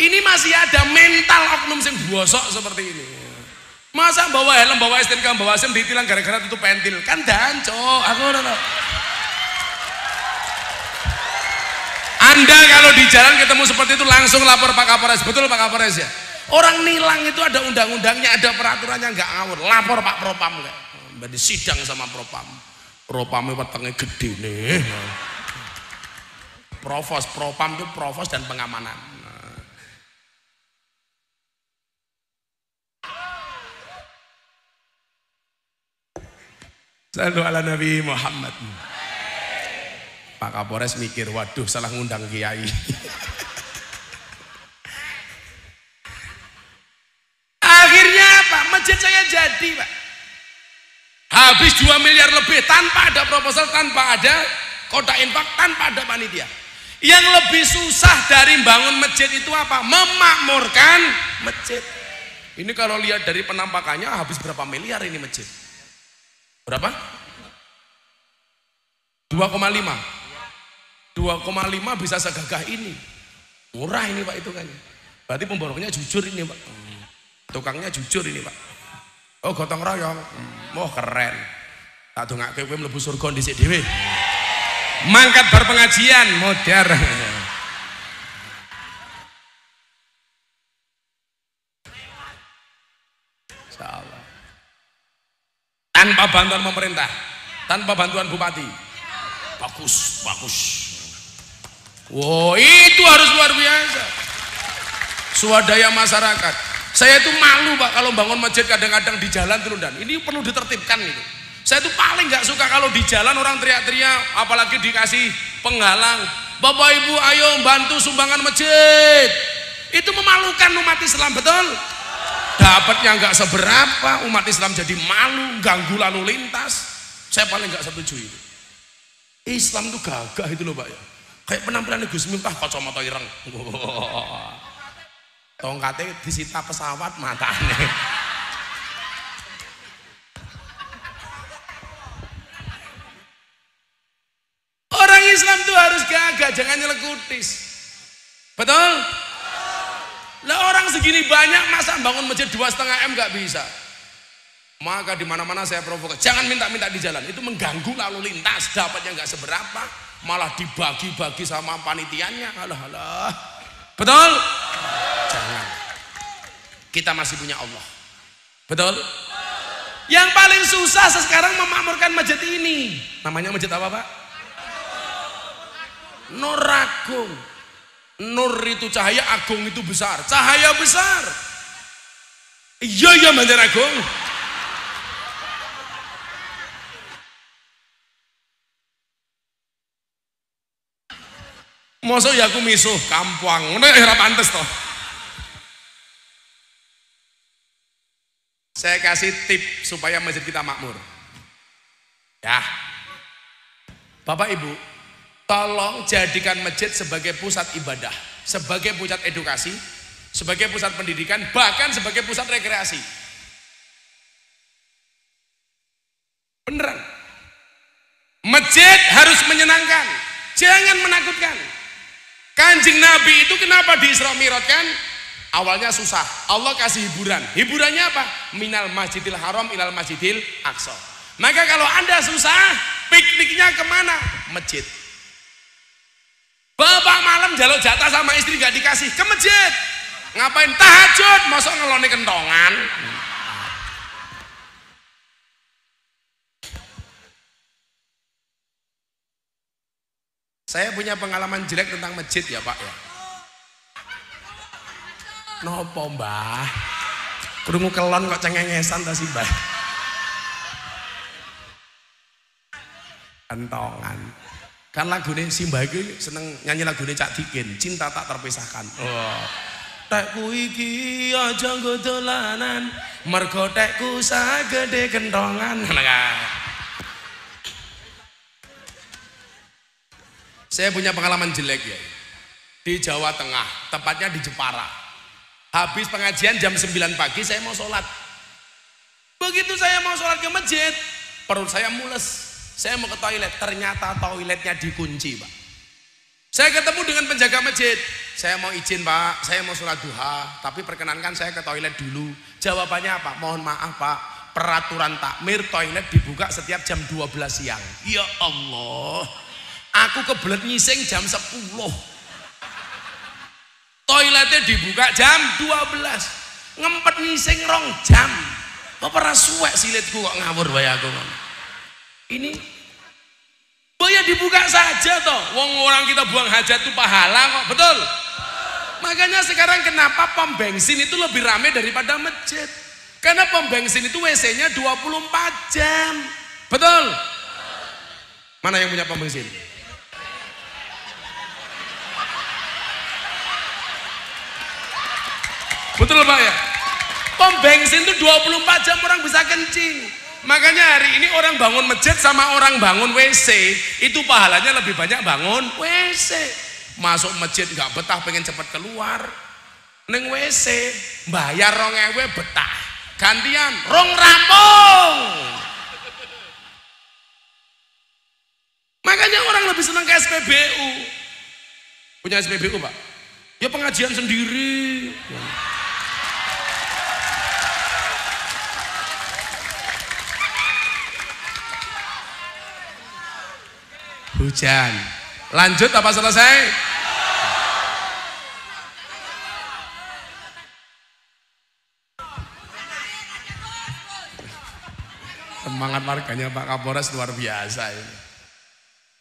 Ini masih ada mental oknum sing bosok seperti ini. Masa bawa helm, bawa STNK, bawa SIM ditilang gara-gara tutup pentil? Kan danco. Aku udah tahu. Anda kalau di jalan ketemu seperti itu langsung lapor Pak Kapolres. Betul Pak Kapolres ya? Orang nilang itu ada undang-undangnya, ada peraturannya, nggak ngawur. Lapor Pak Propam kayak. Berarti sidang sama Propam. Propamnya wetenge gede nih. Provos, Propam itu provos dan pengamanan. Sallu ala Nabi Muhammad. Pak Kapolres mikir, waduh salah ngundang kiai. Akhirnya apa? Masjid saya jadi Pak. Habis 2 miliar lebih tanpa ada proposal, tanpa ada kotak infak, tanpa ada panitia. Yang lebih susah dari bangun masjid itu apa? Memakmurkan masjid. Ini kalau lihat dari penampakannya habis berapa miliar ini masjid? Berapa? 2,5 2,5 bisa segagah ini. Murah ini Pak hitungannya. Berarti pemborongnya jujur ini Pak. Tukangnya jujur ini Pak. Oh gotong royong. Wah keren. Tak dongake kowe mlebu surga dhisik dhewe. Mangkat bar pengajian modar. Insyaallah. Tanpa bantuan pemerintah, tanpa bantuan bupati. Bagus, bagus. Wow, itu harus luar biasa. Swadaya masyarakat. Saya itu malu Pak kalau bangun masjid kadang-kadang di jalan Telundan. Ini perlu ditertibkan itu. Saya itu paling nggak suka kalau di jalan orang teriak-teriak, apalagi dikasih penghalang. Bapak Ibu ayo bantu sumbangan masjid. Itu memalukan umat Islam, betul? Dapatnya nggak seberapa, umat Islam jadi malu, ganggu lalu lintas. Saya paling nggak setuju itu. Islam itu gagah itu loh Pak ya. Kayak penampilan Gus Miftah kacamata ireng. Tongkatnya disita pesawat matanya. Orang Islam tuh harus gagah, jangan nyelekutis. Betul? Lah orang segini banyak masa bangun masjid 2,5 M nggak bisa. Maka di mana-mana saya provokasi, jangan minta-minta di jalan, itu mengganggu lalu lintas, dapatnya nggak seberapa, malah dibagi-bagi sama panitiannya. Alah. Betul? Jangan. Kita masih punya Allah. Betul? Yang paling susah sekarang memakmurkan masjid ini. Namanya masjid apa Pak? Nur Agung. Nur itu cahaya, agung itu besar. Cahaya besar. Iya Banjar Agung. Mosok ya aku misuh kampung. Ngono ya ora pantes toh. Saya kasih tip supaya masjid kita makmur. Ya. Bapak Ibu, tolong jadikan masjid sebagai pusat ibadah, sebagai pusat edukasi, sebagai pusat pendidikan, bahkan sebagai pusat rekreasi. Beneran. Masjid harus menyenangkan, jangan menakutkan. Kanjeng Nabi itu kenapa di Isra Mi'raj kan? Awalnya susah, Allah kasih hiburan. Hiburannya apa? Minal Masjidil Haram ilal Masjidil Aqsa. Maka kalau Anda susah, pikniknya kemana? Masjid. Bapak malam jaluk jatah sama istri gak dikasih, ke masjid. Ngapain? Tahajud, masuk ngeloni kentongan. Saya punya pengalaman jelek tentang masjid ya Pak ya. Nopo Mbah? Krungu kelon kok cengengesan ta sih Mbah? Kentongan. Kan lagune si Mbah iki seneng nyanyi lagune Cak Dikin, Cinta Tak Terpisahkan. Oh. Tekku iki aja nggo dolanan, mergo tekku sagede kentongan. Saya punya pengalaman jelek ya. Di Jawa Tengah, tepatnya di Jepara. Habis pengajian jam 9 pagi saya mau sholat. Begitu saya mau sholat ke masjid, perut saya mules. Saya mau ke toilet, ternyata toiletnya dikunci Pak. Saya ketemu dengan penjaga masjid. Saya mau izin Pak, saya mau sholat duha, tapi perkenankan saya ke toilet dulu. Jawabannya apa? Mohon maaf Pak, peraturan takmir toilet dibuka setiap jam 12 siang. Ya Allah, aku kebelet nyising jam 10. Toiletnya dibuka jam 12. Ngempet nyising 2 jam. Apa ora suwek silitku kok ngawur wae aku. Ini ya dibuka saja toh. Wong orang kita buang hajat itu pahala kok, betul? Makanya sekarang kenapa pom bensin itu lebih ramai daripada masjid? Karena pom bensin itu WC-nya 24 jam. Betul? Mana yang punya pom bensin? Betul Pak ya? Pom bensin itu 24 jam orang bisa kencing. Makanya hari ini orang bangun masjid sama orang bangun WC itu pahalanya lebih banyak bangun WC. Masuk masjid nggak betah, pengen cepat keluar. Neng WC bayar 2.000 betah. Gantian rong rampung. Makanya orang lebih senang ke SPBU. Punya SPBU Pak? Ya pengajian sendiri. Hujan. Lanjut apa selesai? Semangat warganya Pak Kapolres luar biasa ini.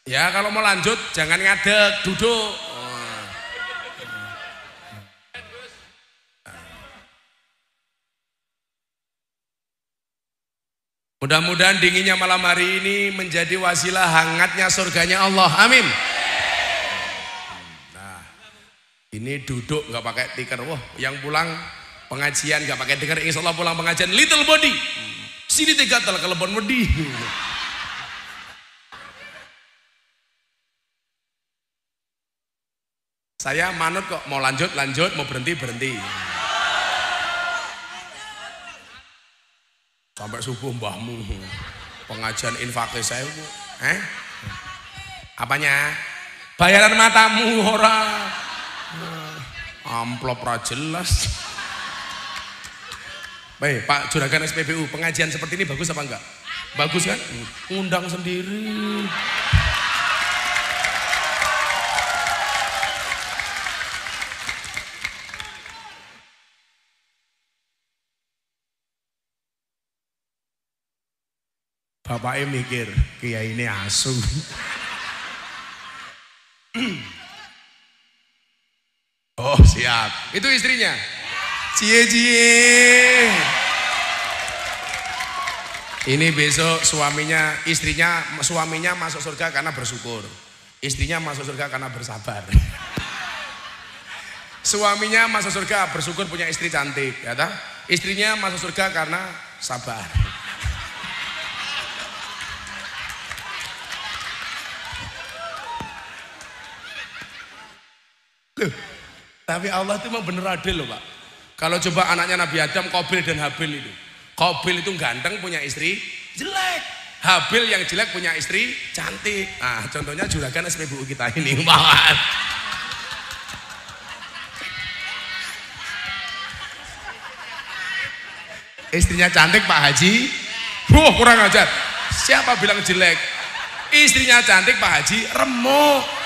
Ya kalau mau lanjut jangan ngadeg, duduk. Mudah-mudahan dinginnya malam hari ini menjadi wasilah hangatnya surganya Allah. Amin. Nah, ini duduk nggak pakai tikar. Wah, yang pulang pengajian nggak pakai tikar, insya Allah pulang pengajian little body. Sini tegatal kelebon wedi. Saya manut kok, mau lanjut, mau berhenti. Sampai subuh mbahmu pengajian infaknya saya Bu. Apanya? Bayaran matamu orang amplop ra jelas. Baik Pak Juragan SPBU, pengajian seperti ini bagus apa enggak? Bagus kan? Ngundang sendiri. Bapaknya mikir, kiai ini asu. Oh siap, itu istrinya. Cie. Ini besok suaminya masuk surga karena bersyukur. Istrinya masuk surga karena bersabar. Suaminya masuk surga bersyukur punya istri cantik, ya tak? Istrinya masuk surga karena sabar. Tapi Allah itu memang bener adil loh Pak. Kalau coba anaknya Nabi Adam, Qabil dan Habil itu. Qabil itu ganteng punya istri jelek. Habil yang jelek punya istri cantik. Nah contohnya juragan SPBU kita ini. Istrinya cantik Pak Haji. Kurang ajar. Siapa bilang jelek? Istrinya cantik Pak Haji remuk.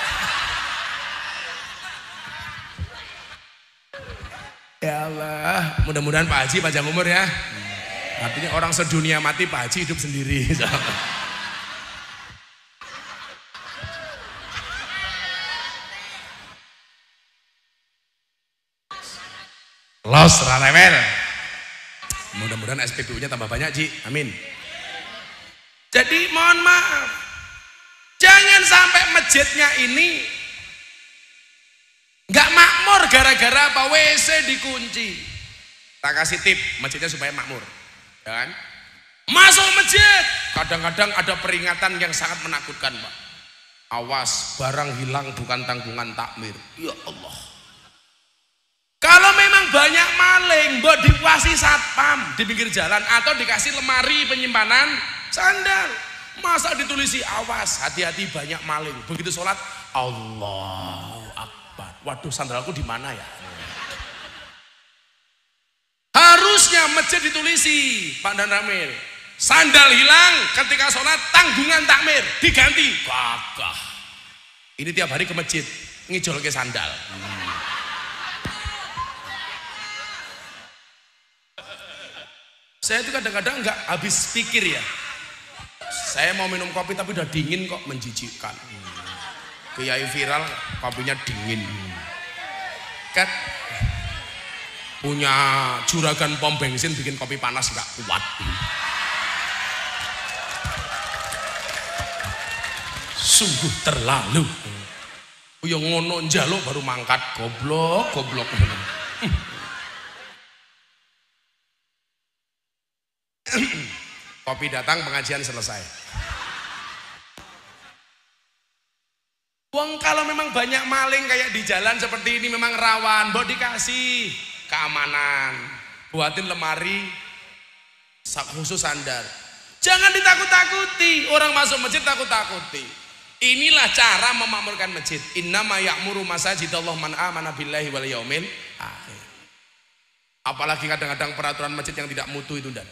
Ya Allah, mudah-mudahan Pak Haji panjang umur ya. Artinya orang sedunia mati, Pak Haji hidup sendiri. Los ranewel. Mudah-mudahan SPBU-nya tambah banyak Ji, amin. Jadi mohon maaf, jangan sampai masjidnya ini nggak makmur gara-gara apa? WC dikunci. Tak kasih tip masjidnya supaya makmur, kan? Masuk masjid, kadang-kadang ada peringatan yang sangat menakutkan Pak. Awas, barang hilang bukan tanggungan takmir. Ya Allah. Kalau memang banyak maling, mbok dikasih satpam di pinggir jalan atau dikasih lemari penyimpanan sandal. Masa ditulisi awas, hati-hati banyak maling. Begitu sholat, Allahu Akbar. Waduh, sandalku di mana ya? Harusnya masjid ditulisi, Pak Dan Ramil. Sandal hilang ketika sholat, tanggungan takmir diganti. Gagah. Ini tiap hari ke masjid ngijol ke sandal. Saya itu kadang-kadang nggak habis pikir ya. Saya mau minum kopi tapi udah dingin kok, menjijikkan. Kiai viral kopinya dingin. Kan punya juragan pom bensin bikin kopi panas nggak kuat. Sungguh terlalu. Yang ngono njaluk baru mangkat, goblok. Kopi datang, pengajian selesai. Wong kalau memang banyak maling kayak di jalan seperti ini memang rawan, mbok dikasih keamanan, buatin lemari khusus sandal. Jangan ditakut-takuti, orang masuk masjid takut-takuti. Inilah cara memakmurkan masjid. Innama ya'muru masajidallah man amana billahi wal yaumil akhir. Apalagi kadang-kadang peraturan masjid yang tidak mutu itu, dan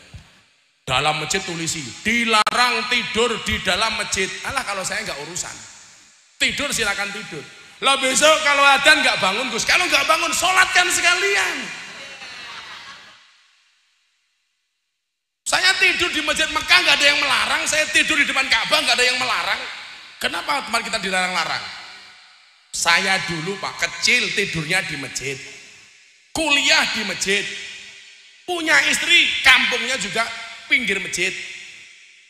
dalam masjid tulisi dilarang tidur di dalam masjid. Alah, kalau saya nggak urusan, tidur silakan tidur. Lah besok kalau adzan nggak bangun Gus, kalau nggak bangun sholatkan sekalian. Saya tidur di masjid Mekah nggak ada yang melarang, saya tidur di depan Ka'bah nggak ada yang melarang. Kenapa teman kita dilarang-larang? Saya dulu Pak kecil tidurnya di masjid, kuliah di masjid, punya istri kampungnya juga pinggir masjid,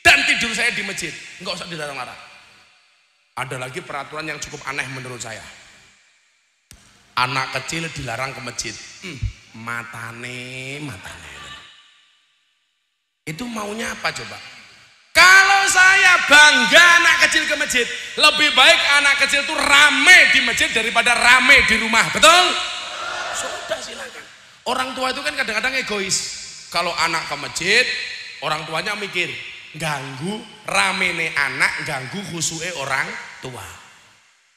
dan tidur saya di masjid, nggak usah dilarang-larang. Ada lagi peraturan yang cukup aneh menurut saya. Anak kecil dilarang ke masjid. Matane. Itu maunya apa coba? Kalau saya bangga anak kecil ke masjid, lebih baik anak kecil itu rame di masjid daripada rame di rumah, betul? Sudah silakan. Orang tua itu kan kadang-kadang egois. Kalau anak ke masjid, orang tuanya mikir, ganggu ramene anak, ganggu khusyuke orang tua.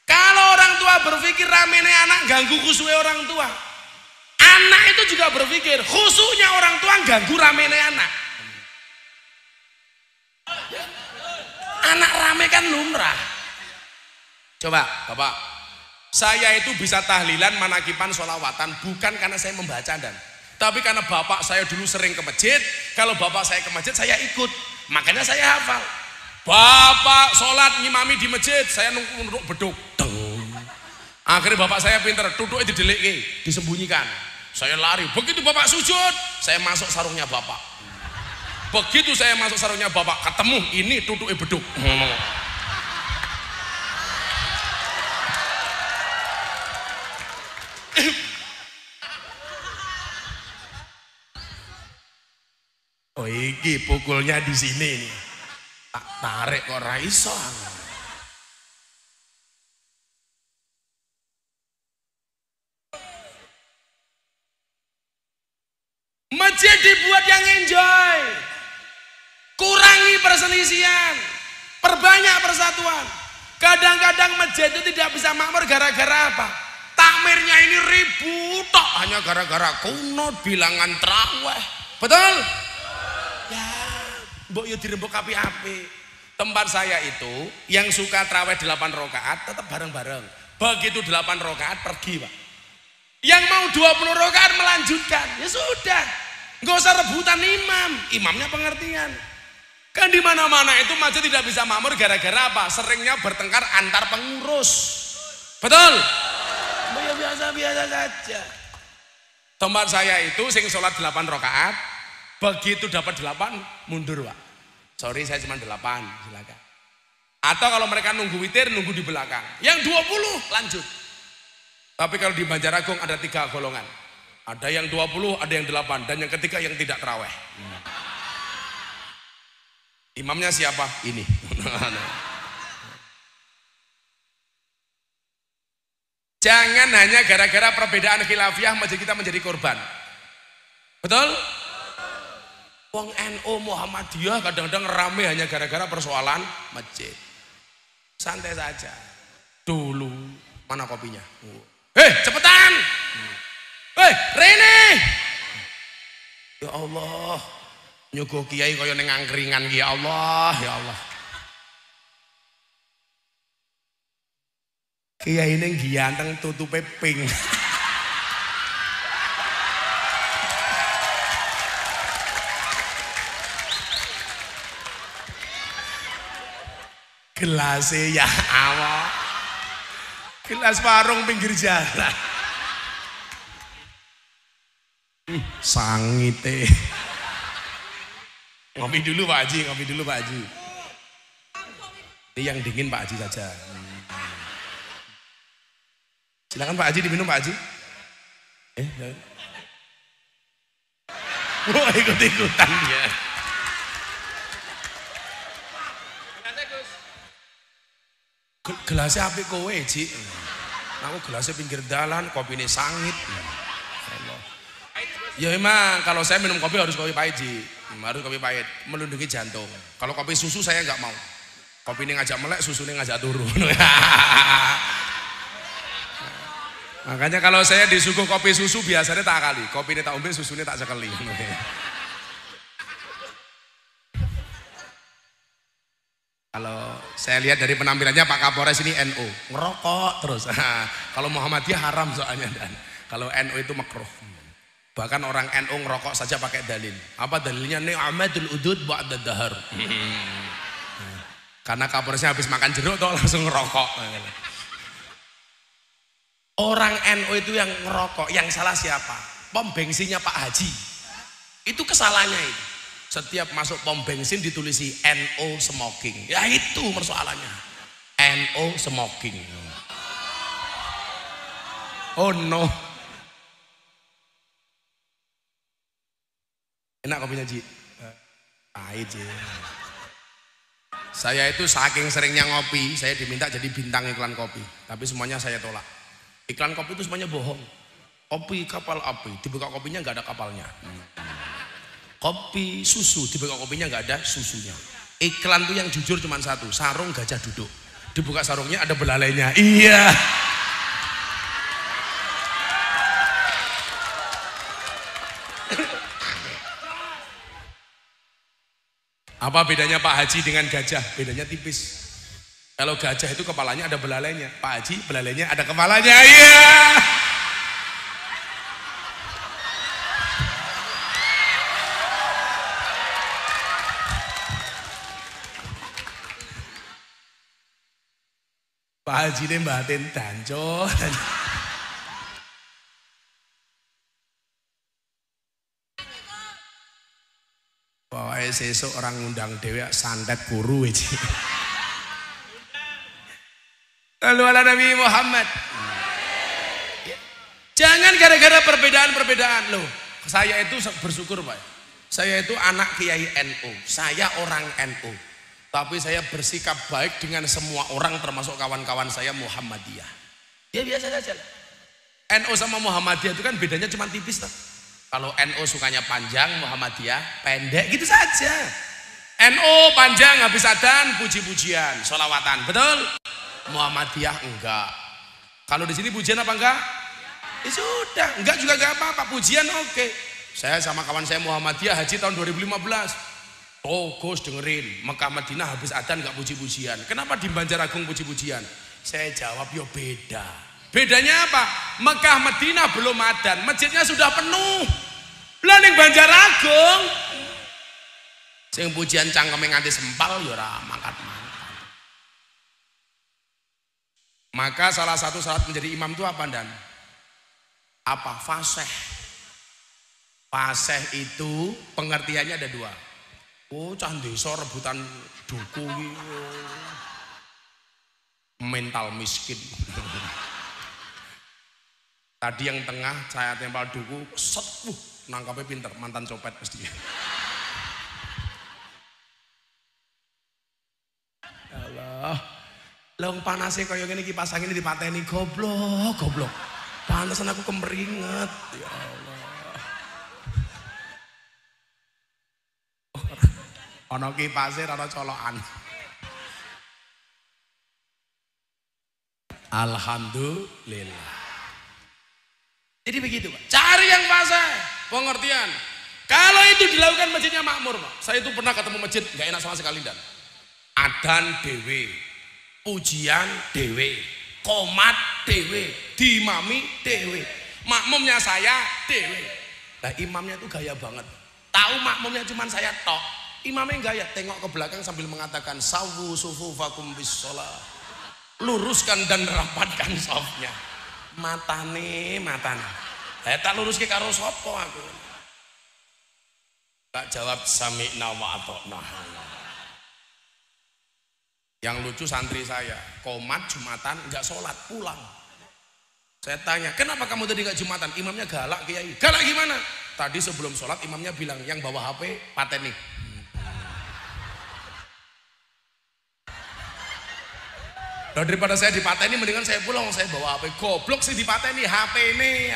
Kalau orang tua berpikir ramene anak, ganggu khusyuke orang tua, anak itu juga berpikir khusyuknya orang tua ganggu ramene anak. Anak rame kan lumrah. Coba Bapak, saya itu bisa tahlilan, manakipan, sholawatan bukan karena saya membaca, dan tapi karena bapak saya dulu sering ke masjid. Kalau bapak saya ke masjid saya ikut, makanya saya hafal. Bapak sholat ngimami di masjid, saya nunduk beduk. Akhirnya bapak saya pinter, duduknya dideleke, disembunyikan. Saya lari, begitu bapak sujud, saya masuk sarungnya bapak. Begitu saya masuk sarungnya bapak, ketemu ini duduknya beduk. Oh, iki pukulnya di sini nih. Tak tarik kok ra iso. Masjid dibuat yang enjoy. Kurangi perselisihan, perbanyak persatuan. Kadang-kadang masjid itu tidak bisa makmur gara-gara apa? Takmirnya ini ribut tok, hanya gara-gara kuno bilangan traweh. Betul? Ya, mbok yo dirembuk api-api. Tempat saya itu yang suka traweh 8 rakaat tetap bareng-bareng. Begitu 8 rakaat pergi, Pak. Yang mau 20 rakaat melanjutkan. Ya sudah. Enggak usah rebutan imam. Imamnya pengertian. Kan di mana-mana itu masjid tidak bisa makmur gara-gara apa? Seringnya bertengkar antar pengurus. Betul? Ya biasa-biasa saja. Tempat saya itu sing sholat 8 rakaat, begitu dapat 8 mundur, Pak. Sorry saya cuma 8, silakan. Atau kalau mereka nunggu witir, nunggu di belakang. Yang 20 lanjut. Tapi kalau di Banjaragung ada 3 golongan. Ada yang 20, ada yang 8, dan yang ketiga yang tidak taraweh. Imamnya siapa? Ini. Jangan hanya gara-gara perbedaan khilafiyah masjid kita menjadi korban. Betul? Wong NU Muhammadiyah kadang-kadang rame hanya gara-gara persoalan masjid. Santai saja. Dulu mana kopinya? Cepetan! Rene! Ya Allah. Nyuguh kiai kaya ning angkringan, ya Allah, ya Allah. Kiai ning ganteng tutupe pink. Gelasnya ya Allah. Gelas warung pinggir jalan. Sangite. Ngopi dulu Pak Haji, ngopi dulu Pak Haji. Ini yang dingin Pak Haji saja. Silakan Pak Haji diminum Pak Haji. Wah, ikut-ikutan dia. Gelasnya apik kowe, Ji. Aku gelasnya pinggir dalan, kopine sangit. Ya emang kalau saya minum kopi harus kopi pahit, Ji. Harus kopi pahit, melindungi jantung. Kalau kopi susu saya nggak mau. Kopi ini ngajak melek, susu ini ngajak turu. Makanya kalau saya disuguh kopi susu biasanya tak kali, kopi ini tak umbi, susu ini tak sekali. Kalau saya lihat dari penampilannya Pak Kapolres ini NU, ngerokok terus. Kalau Muhammadiyah haram soalnya, dan kalau NU itu makruh. Bahkan orang NU ngerokok saja pakai dalil. Apa dalilnya? Ni'matul udud ba'da dahar. Karena Kapolresnya habis makan jeruk tuh langsung ngerokok. Orang NU itu yang ngerokok, yang salah siapa? Pom bensinnya Pak Haji. Itu kesalahannya itu. Setiap masuk pom bensin ditulisi NO smoking. Ya itu persoalannya. NO smoking. Oh no. Enak kopinya Ji? Pahit Ji. Saya itu saking seringnya ngopi, saya diminta jadi bintang iklan kopi. Tapi semuanya saya tolak. Iklan kopi itu semuanya bohong. Kopi kapal api, dibuka kopinya nggak ada kapalnya. Kopi susu, dibuka kopinya nggak ada susunya. Iklan tuh yang jujur cuma satu, sarung gajah duduk. Dibuka sarungnya ada belalainya. Iya. Apa bedanya Pak Haji dengan gajah? Bedanya tipis. Kalau gajah itu kepalanya ada belalainya, Pak Haji belalainya ada kepalanya. Iya. Pak Haji ini batin danco. Pokoknya sesuk orang ngundang dewek santet guru aja. Lalu ala Nabi Muhammad. Jangan gara-gara perbedaan-perbedaan loh. Saya itu bersyukur Pak. Saya itu anak Kiai NU. Saya orang NU. Tapi saya bersikap baik dengan semua orang termasuk kawan-kawan saya Muhammadiyah. Ya biasa saja. NU sama Muhammadiyah itu kan bedanya cuma tipis toh. Kalau NU sukanya panjang, Muhammadiyah pendek gitu saja. NU panjang habis adzan puji-pujian, sholawatan, betul? Muhammadiyah enggak. Kalau di sini pujian apa enggak? Ya sudah, enggak juga enggak apa-apa, pujian oke. Saya sama kawan saya Muhammadiyah haji tahun 2015. Oh Gus dengerin, Mekah Madinah habis adzan enggak puji-pujian. Kenapa di Banjaragung puji-pujian? Saya jawab yo beda. Bedanya apa? Mekah Madinah belum adzan, masjidnya sudah penuh. Lah ning Banjaragung sing pujian cangkeme nganti sempal yo ora mangkat-mangkat. Maka salah satu syarat menjadi imam itu apa Dan? Apa? Fasih. Fasih itu pengertiannya ada dua. Oh cah desa rebutan duku mental miskin. Tadi yang tengah saya tempel duku, set, nangkapnya pinter, mantan copet pasti. Allah. Long panasnya kaya gini kipas angin dipateni goblok. Panasan aku kemeringet. Ya Allah. Ana kipasnya ana colokan. Alhamdulillah. Jadi begitu Pak. Cari yang fasih, pengertian. Kalau itu dilakukan masjidnya makmur Pak. Saya itu pernah ketemu masjid nggak enak sama sekali Dan. Adan dewe. Ujian dewe, komat dewe, dimami dewe, makmumnya saya dewe. Nah imamnya itu gaya banget. Tahu makmumnya cuma saya tok. Imamnya gaya, tengok ke belakang sambil mengatakan sawu sufufakum bis sholat. Luruskan dan rapatkan sofnya. Matane. Saya tak lurus ke karo sopo aku. Tak jawab sami'na wa ata'na. Yang lucu santri saya, komat Jumatan nggak sholat pulang. Saya tanya, kenapa kamu tadi nggak Jumatan? Imamnya galak Kiai. Galak gimana? Tadi sebelum sholat imamnya bilang yang bawa HP pateni. Nah, daripada saya dipateni mendingan saya pulang, saya bawa HP. Goblok sih dipateni HP ini.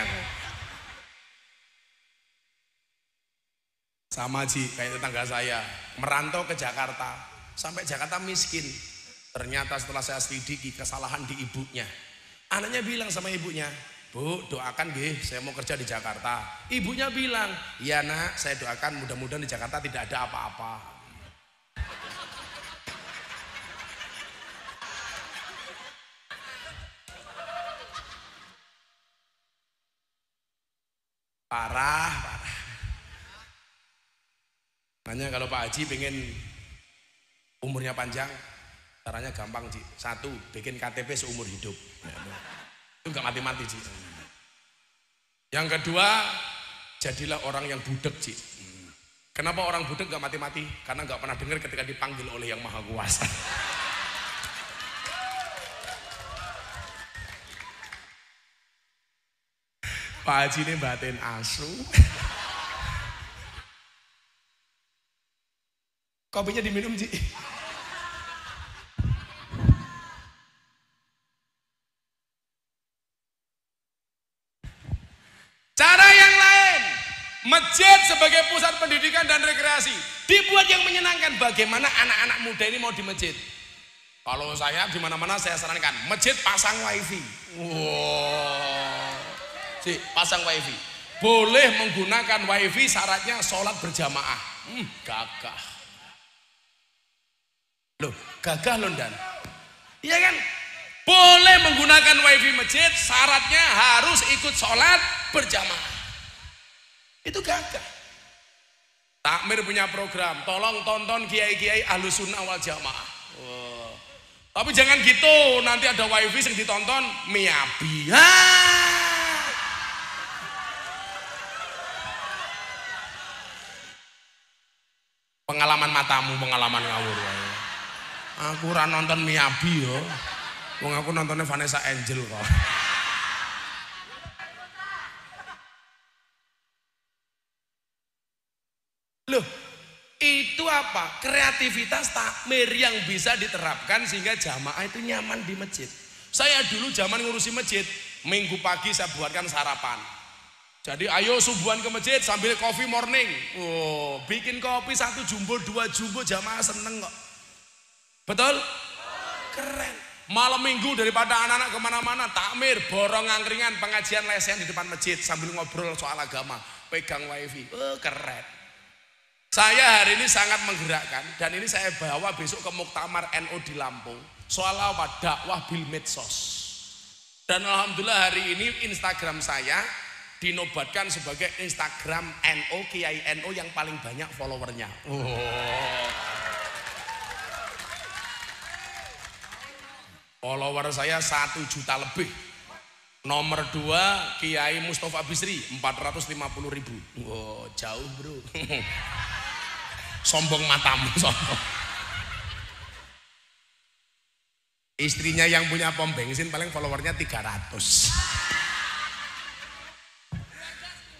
Sama Ji, kayak tetangga saya merantau ke Jakarta, sampai Jakarta miskin. Ternyata setelah saya selidiki kesalahan di ibunya. Anaknya bilang sama ibunya, Bu, doakan nggih, saya mau kerja di Jakarta. Ibunya bilang, iya nak, saya doakan mudah-mudahan di Jakarta tidak ada apa-apa. Parah. Makanya kalau Pak Haji pengen umurnya panjang, caranya gampang, Ci. Satu, bikin KTP seumur hidup. Itu nggak mati-mati, Ci. Yang kedua, jadilah orang yang budek, Ci. Kenapa orang budek nggak mati-mati? Karena nggak pernah dengar ketika dipanggil oleh Yang Maha Kuasa. Pak Haji ini batin asu. Kopinya diminum, Ci. Cara yang lain, masjid sebagai pusat pendidikan dan rekreasi dibuat yang menyenangkan. Bagaimana anak-anak muda ini mau di masjid? Kalau saya di mana-mana saya sarankan masjid pasang wifi. Wow, sih pasang wifi. Boleh menggunakan wifi, syaratnya sholat berjamaah. Gagah. Loh, gagah loh Dan. Iya kan? Boleh menggunakan wifi masjid, syaratnya harus ikut sholat berjamaah. Itu gagah. Takmir punya program, tolong tonton kiai-kiai Ahlus Sunnah wal Jamaah. Wow. Tapi jangan gitu, nanti ada wifi yang ditonton Miyabi. Pengalaman matamu, pengalaman ngawur. Aku ora nonton Miyabi yo. Wong aku nontonnya Vanessa Angel kok. Loh, itu apa? Kreativitas takmir yang bisa diterapkan sehingga jamaah itu nyaman di masjid. Saya dulu zaman ngurusi masjid, minggu pagi saya buatkan sarapan. Jadi ayo subuhan ke masjid sambil coffee morning. Oh, bikin kopi 1 jumbo, 2 jumbo, jamaah seneng kok. Betul? Keren. Malam minggu daripada anak-anak kemana-mana, takmir, borong angkringan, pengajian lesen di depan masjid sambil ngobrol soal agama, pegang wifi. Oh, keren. Saya hari ini sangat menggerakkan dan ini saya bawa besok ke Muktamar NU di Lampung. Soal apa? Dakwah bil medsos. Dan alhamdulillah hari ini Instagram saya dinobatkan sebagai Instagram NU, Kiai NU yang paling banyak followernya. Oh. Follower saya 1 juta lebih. Nomor 2 Kiai Mustafa Bisri 450.000. Wow, jauh bro. Sombong matamu, sombong. Istrinya yang punya pom bensin paling followernya 300.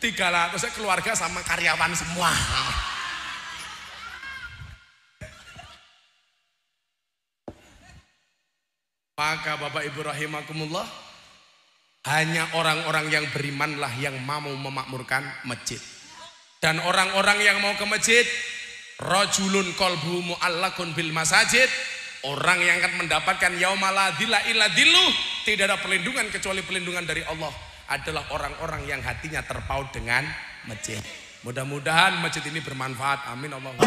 300 keluarga sama karyawan semua. Maka Bapak Ibu rahimakumullah, hanya orang-orang yang berimanlah yang mau memakmurkan masjid. Dan orang-orang yang mau ke masjid, rajulun qalbuhu mu'allaqun bil masajid, orang yang akan mendapatkan yauma la dzilla illa dzilluh, tidak ada perlindungan kecuali perlindungan dari Allah, adalah orang-orang yang hatinya terpaut dengan masjid. Mudah-mudahan masjid ini bermanfaat. Amin Allahumma.